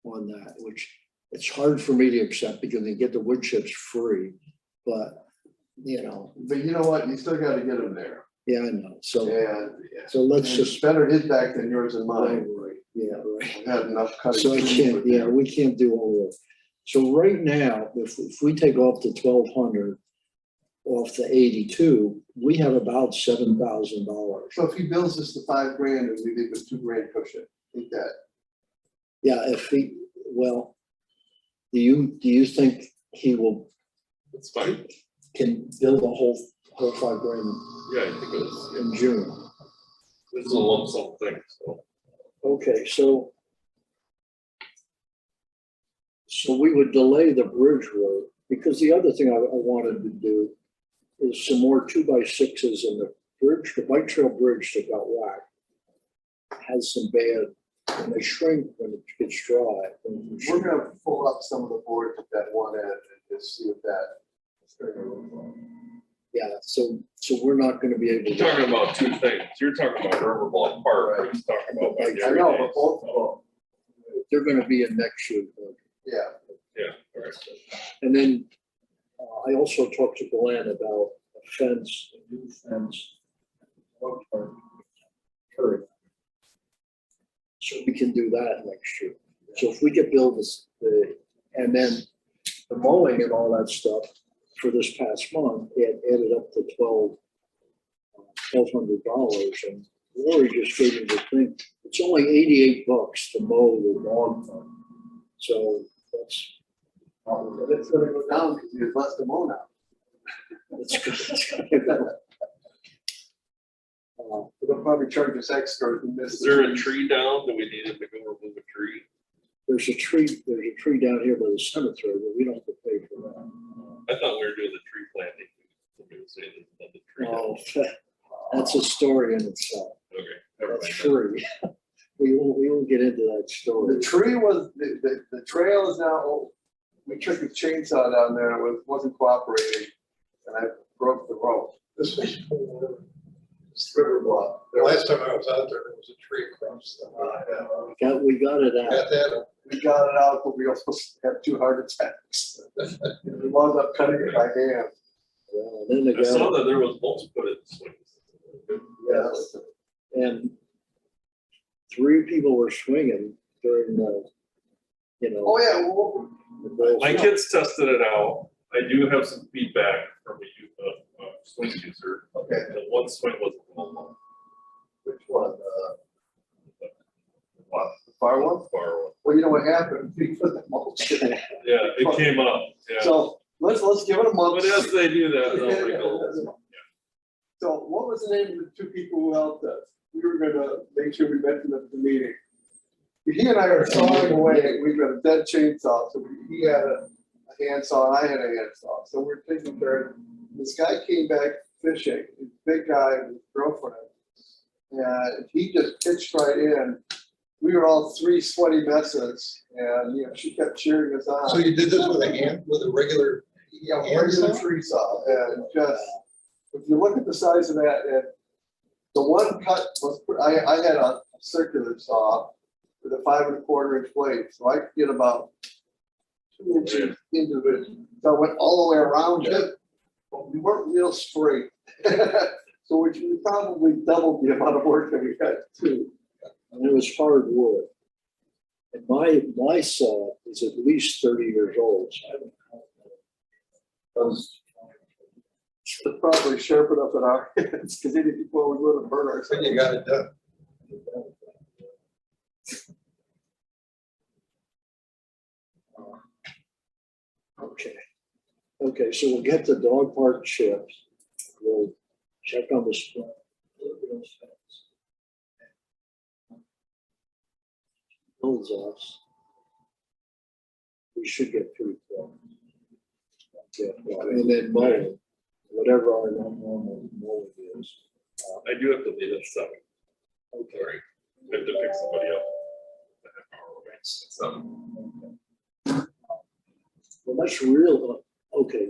on that, which it's hard for me to accept because they get the wood chips free, but you know, But you know what, you still gotta get him there. yeah, I know. So, And let's and just. better his back than yours and Right, mine. right, yeah, right. I've had enough cutting. So I trees can't, with yeah, him. we can't do all of it. So right now, if we take off the 1,200 off the 82, we have about $7,000. So if he bills us the $5,000 and we leave a $2,000 cushion, think that. Yeah, if he, well, do you think he It's fine. can bill the whole $5,000 Yeah, I think it was, in June? it's a lump sum thing, so. Okay, so we would delay the bridge road, because the other thing I wanted to do is some more 2x6s in the bridge, the bike trail bridge that got whacked. Has some bad, and they shrink when it gets dry. We're gonna pull up some of the boards at that one end and just see if that. Yeah, so we're not gonna be able You're to. talking about two things. You're talking about River Bluff Park, or he's talking about. I I know, but both of them, They're gonna be in next year. yeah. Yeah, all right. And then I also talked to Glenn about a fence, a new fence. So we can do that next year. So if we could build this, and then the mowing and all that stuff for this past month, it added up to $1,200. And Lori just gave me the thing, it's only $88 to mow the dog park. So that's. But it's gonna go down because there's less to mow now. It's good. It's gonna go. They'll probably charge us extra. if we miss Is the there a trees. tree down? Do we need him to go remove a tree? There's a tree down here by the cemetery, but we don't have to pay for that. I thought we were doing the tree planting. Somebody was saying there's another tree down. Oh, that's a story in itself. Okay, never That's mind. free. We won't get into that The story. tree was, the trail is now, we took a chainsaw down there, it wasn't cooperating. and I broke the rope. This was for, River bluff. the last time I was out there was a tree across the line. We got it out. Got that, We got it out, but we also had 2 heart attacks. We wound up cutting it by hand. Well, then the I saw guy, that there was mulch put in swings. Yes. and 3 people were swinging during the, Oh, yeah, well, the Boy My Scout. kids tested it out. I do have some feedback from a swing user. okay, The one swing was a little long, which one? What, the far one? far one. Well, you know what happened? We put the mulch in. Yeah, it came up, yeah. So let's give it a month. But as they do that, they'll make a So what was the name of the 2 people who helped us? We were gonna make sure we mentioned them at the meeting. He and I are sawing away, we've got a dead chainsaw, so he had a handsaw and I had a handsaw, so we're taking turns. This guy came back fishing, this big guy with his girlfriend. And he just pitched right in. We were all 3 sweaty messes and, she kept cheering us on. so you did this with a hand, with a regular, Yeah, regular tree saw, and just, if you look at the size of that, and the one cut was, I had a circular saw with a 5 1/4 inch blade, so I could get about 2 inches into it, so I went all the way around it, but we weren't real straight. So which we probably doubled the amount of work that we had to do. And it was hard wood. And my saw is at least 30 years old, so I don't know. It's probably sharp enough in our hands, because even before we would have burned so ourselves. you got it done. Okay, so we'll get the dog park chips. We'll check on the split. Builds us. We should get pretty close. Yeah, and then mowing, whatever our normal mowing is. I do have to leave at 7. Okay. Sorry, I have to pick somebody up. A half hour away. So, Well, that's real, okay.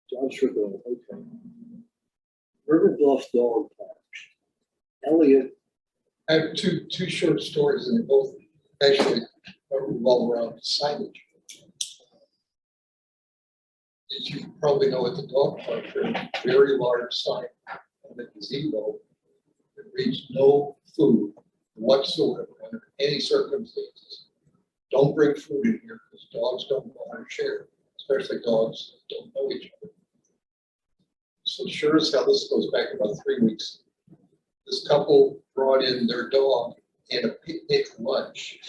Jobs for going, okay. River Bluff Dog Parks. Elliot, I have two short stories and they both actually revolve around signage. As you probably know, at the dog park, there's a very large sign on the gazebo that reads no food whatsoever under any circumstances. Don't bring food in here because dogs don't know how to share, especially dogs that don't know each other. So sure as hell, this goes back about 3 weeks. This couple brought in their dog and a picnic lunch.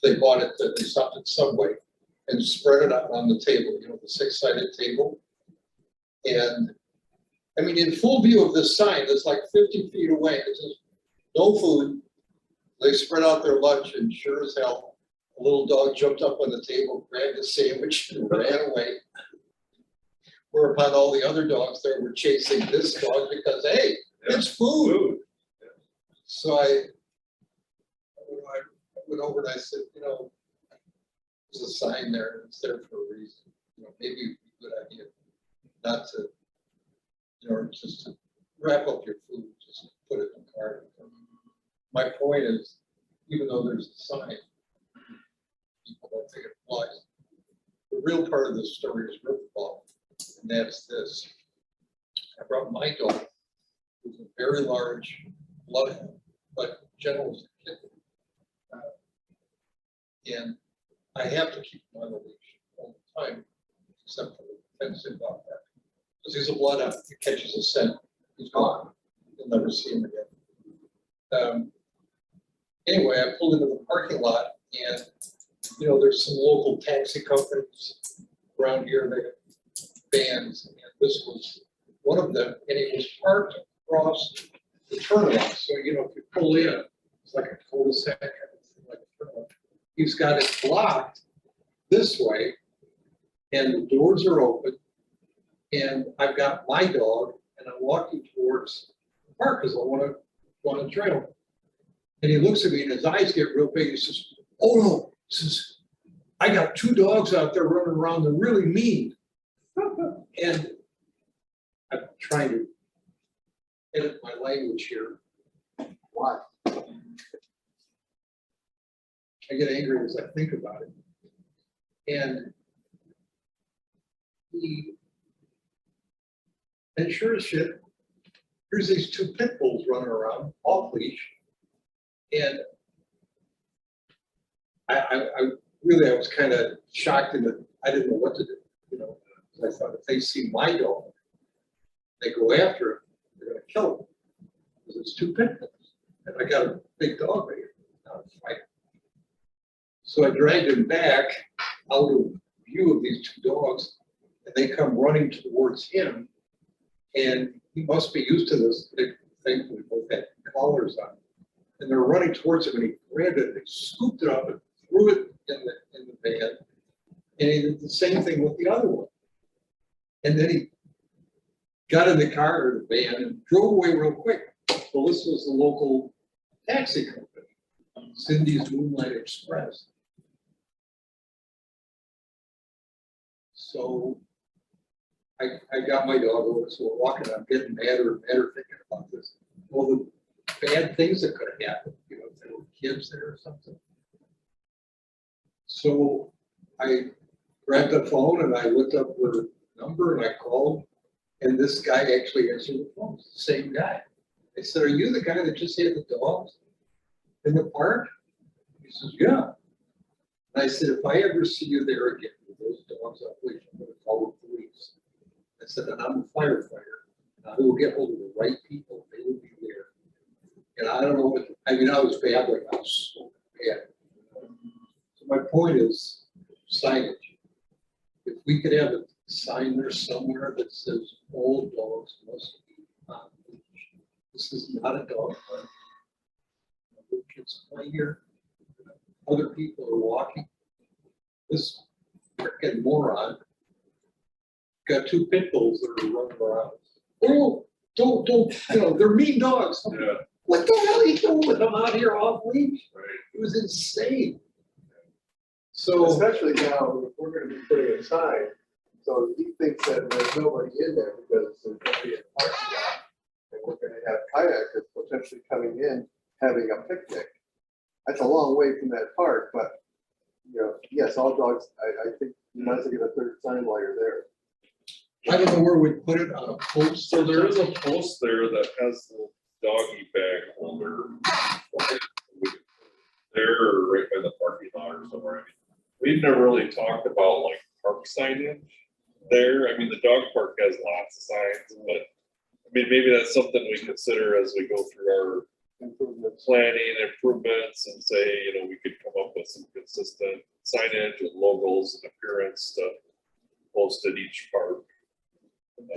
They bought it, they stopped at Subway and spread it out on the table, the 6-sided table. And I mean, in full view of this sign, it's like 50 feet away, it says, no food. They spread out their lunch and sure as hell, a little dog jumped up on the table, grabbed a sandwich and ran away. Whereupon all the other dogs there were chasing this dog because, hey, it's food. food. So I went over and I said, there's a sign there, it's there for a reason. Maybe it'd be a good idea not to, just to wrap up your food, just put it in the car. My point is, even though there's a sign, people don't think it applies. The real part of this story is River Bluff, and that's this. I brought my dog, who's a very large bloodhound, but gentle as a kitten. And I have to keep him on the leash all the time, except for the fenced-in dog park. Because he's a bloodhound, if he catches a scent, he's gone. You'll never see him again. Anyway, I pulled into the parking lot and, there's some local taxi companies around here, they have vans, and this was one of them, and it was parked across the turnaround. So, if you pull in, it's like a cul-de-sac, like a turnaround. He's got it blocked this way, and the doors are open, and I've got my dog, and I'm walking towards the park because I want to trail him. And he looks at me and his eyes get real big. He says, oh no, he says, I got 2 dogs out there running around, they're really mean. And I'm trying to edit my language here. Why? I get angry as I think about it. And and sure as shit, here's these 2 pit bulls running around off leash. And I really, I was kind of shocked in that I didn't know what to do, you know. I thought if they see my dog, they go after him, they're gonna kill him. Because it's 2 pit bulls. And I got a big dog right here. Now it's fighting. So I dragged him back out of view of these 2 dogs, and they come running towards him. And he must be used to this. They thankfully both had collars on. And they're running towards him, and he grabbed it, and he scooped it up and threw it in the van. And he did the same thing with the other one. And then he got in the car or the van and drove away real quick. Well, this was the local taxi company, Cindy's Moonlight Express. So I got my dog over, so we're walking, I'm getting madder and madder thinking about this. Well, the bad things that could have happened, you know, if there were kids there or something. So I grabbed the phone and I looked up her number and I called, and this guy actually answered the phone, it's the same guy. I said, are you the guy that just had the dogs in the park? He says, yeah. And I said, if I ever see you there again with those dogs up, please, I'm gonna call the police. I said, and I'm a firefighter, and I will get hold of the right people, they will be there. And I don't know what, I mean, I was bad, like I was so bad. So my point is signage. If we could have a sign there somewhere that says all dogs must be on leash. This is not a dog park. The kids play here. Other people are walking. This freaking moron got 2 pit bulls that are running around. Oh, don't, you know, they're mean dogs. Yeah, What the hell are you doing with them out here off leash? right. It was insane. So, Especially now, if we're gonna be putting a sign, so he thinks that there's nobody in there because there's nobody in the parking lot. And we're gonna have kayakers potentially coming in, having a picnic. That's a long way from that park, but, you know, yes, all dogs, I think you might as well get a 3rd sign while you're there. I don't know where we put it on a post. So there is a post there that has the doggy bag holder. There or right by the parking lot or somewhere. I mean, we've never really talked about like park signage there. I mean, the dog park has lots of signs, but I mean, maybe that's something we consider as we go through our planning improvements and say, you know, we could come up with some consistent signage with logos and appearance to post at each park.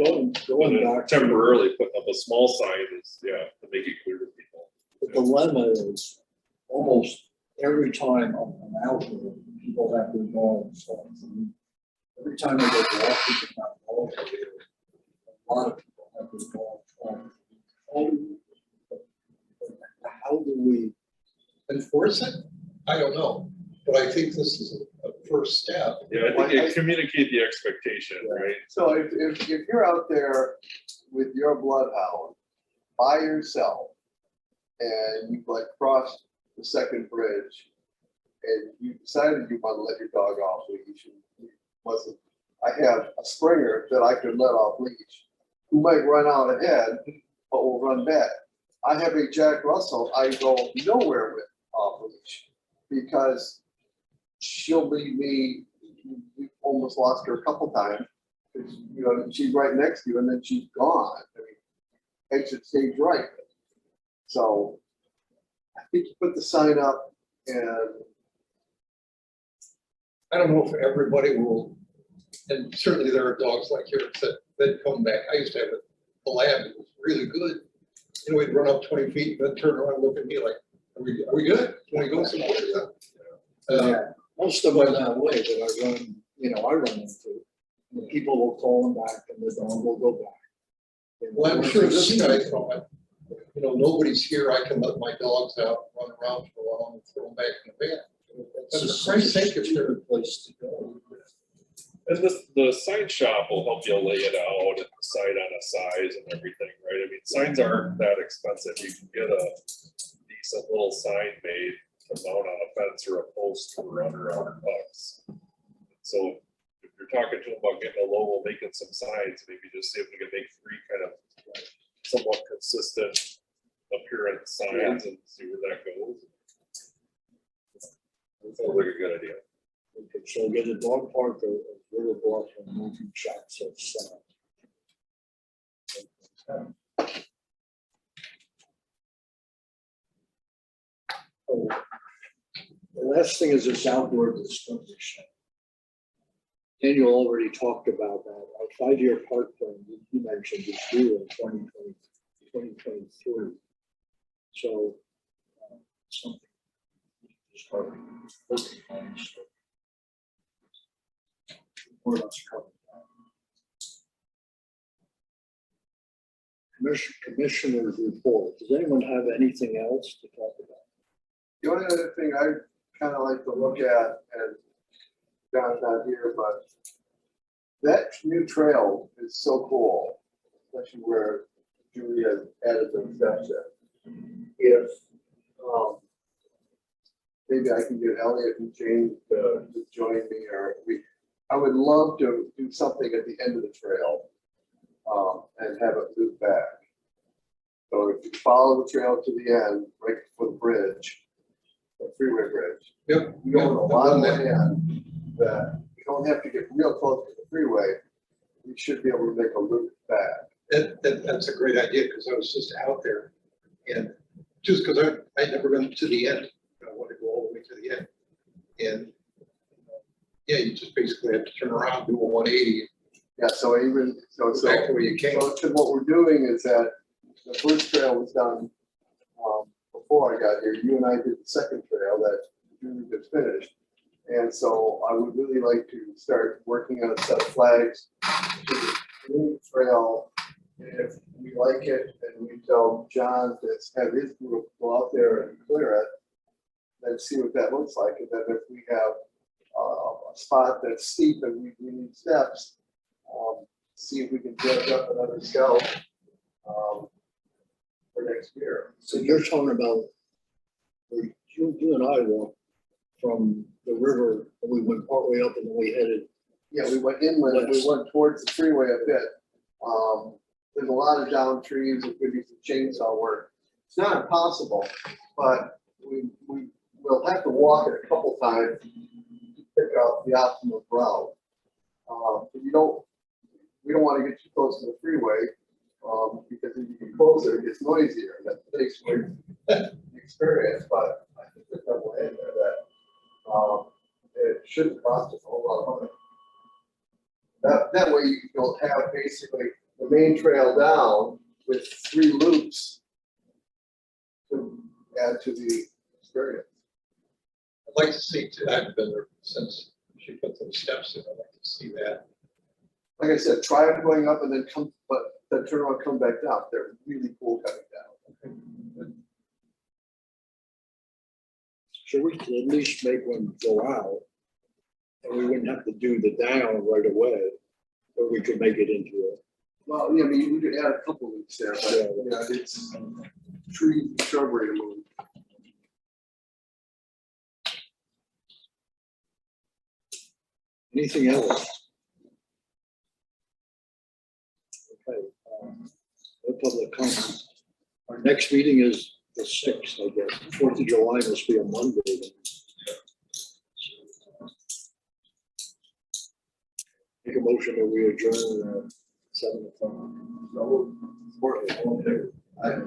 Going back, Temporarily putting up a small sign is, yeah, to make it clear to people. the dilemma is almost every time I'm out there, people have their dogs. So every time I go walking, a lot of people have their dogs. How do we Enforce it? I don't know, but I think this is a first step. Yeah, I think you communicate the expectation, right? So if you're out there with your bloodhound by yourself and you've like crossed the 2nd bridge and you decided you want to let your dog off leash, and you wasn't, I have a Springer that I could let off leash, who might run out ahead, but will run back. I have a Jack Russell I go nowhere with off leash because she'll leave me. We almost lost her a couple times. You know, she's right next to you and then she's gone. I mean, exit stage right. So I think you put the sign up and I don't know if everybody will, and certainly there are dogs like yours that come back. I used to have a lab that was really good. You know, he'd run up 20 feet and then turn around and look at me like, are we good? Can we go somewhere? most of them that way that I run into, and people will call them back and the dog will go back. And Well, I'm sure this guy thought, you know, nobody's here. I can let my dogs out, run around for a while and throw them back in the van. But for Christ's sake, if they're- Place to go. And the sign shop will help you lay it out and decide on a size and everything, right? I mean, signs aren't that expensive. You can get a decent little sign made to mount on a fence or a post for under $100. So if you're talking to them about getting a logo, making some signs, maybe just see if we can make 3 kind of somewhat consistent appearance signs and see where that goes. That sounds like a good idea. Okay, so get a dog park or river block and moving shots of sound. Oh, the last thing is this outdoor discovery center. Daniel already talked about that. Our 5-year park plan, you mentioned is due in 2023. So something to start working on. So more or less covered that. Commissioner's report. Does anyone have anything else to talk about? The only other thing I kind of like to look at, and John's not here, but that new trail is so cool, especially where Julia added the steps in. If, maybe I can get Elliot and James to join me, or I would love to do something at the end of the trail, and have it loop back. So if you follow the trail to the end, right before the bridge, the freeway bridge. Yep. You go in a lot of land that you don't have to get real close to the freeway. You should be able to make a loop back. That's a great idea, because I was just out there, and just because I'd never been to the end, I want to go all the way to the end. And yeah, you just basically have to turn around, do a 180, Yeah, so go back to where you came. so what we're doing is that the first trail was done before I got here. You and I did the second trail that Julie just finished. And so I would really like to start working on a set of flags to the new trail. And if we like it and we tell John to have his group go out there and clear it, then see what that looks like. And then if we have a spot that's steep and we need steps, see if we can judge up another scout for next year. So you're talking about, where you and I walked from the river, and we went partway up and then we headed. Yeah, we went inland, we went towards the freeway a bit. There's a lot of down trees, there could be some chainsaw work. It's not impossible, but we will have to walk it a couple times to pick out the optimal route. We don't want to get too close to the freeway, because if you get closer, it gets noisier. That takes away the experience, but I think there's no way in there that it shouldn't cost us a whole lot of money. That way you'll have basically the main trail down with 3 loops to add to the experience. I'd like to see, I haven't been there since she put those steps in, I'd like to see that. Like I said, try it going up and then then turn around, come back down. They're really cool coming down. So we could at least make one go out, and we wouldn't have to do the down right away, but we could make it into a. Well, yeah, I mean, we could add a couple weeks there, but yeah, it's tree shrubbery to move. Anything else? Okay, no public comment. Our next meeting is the 6th, I guess. 4th of July must be a Monday. Then. Make a motion that we adjourn at 7 o'clock. So, all in favor? Aye.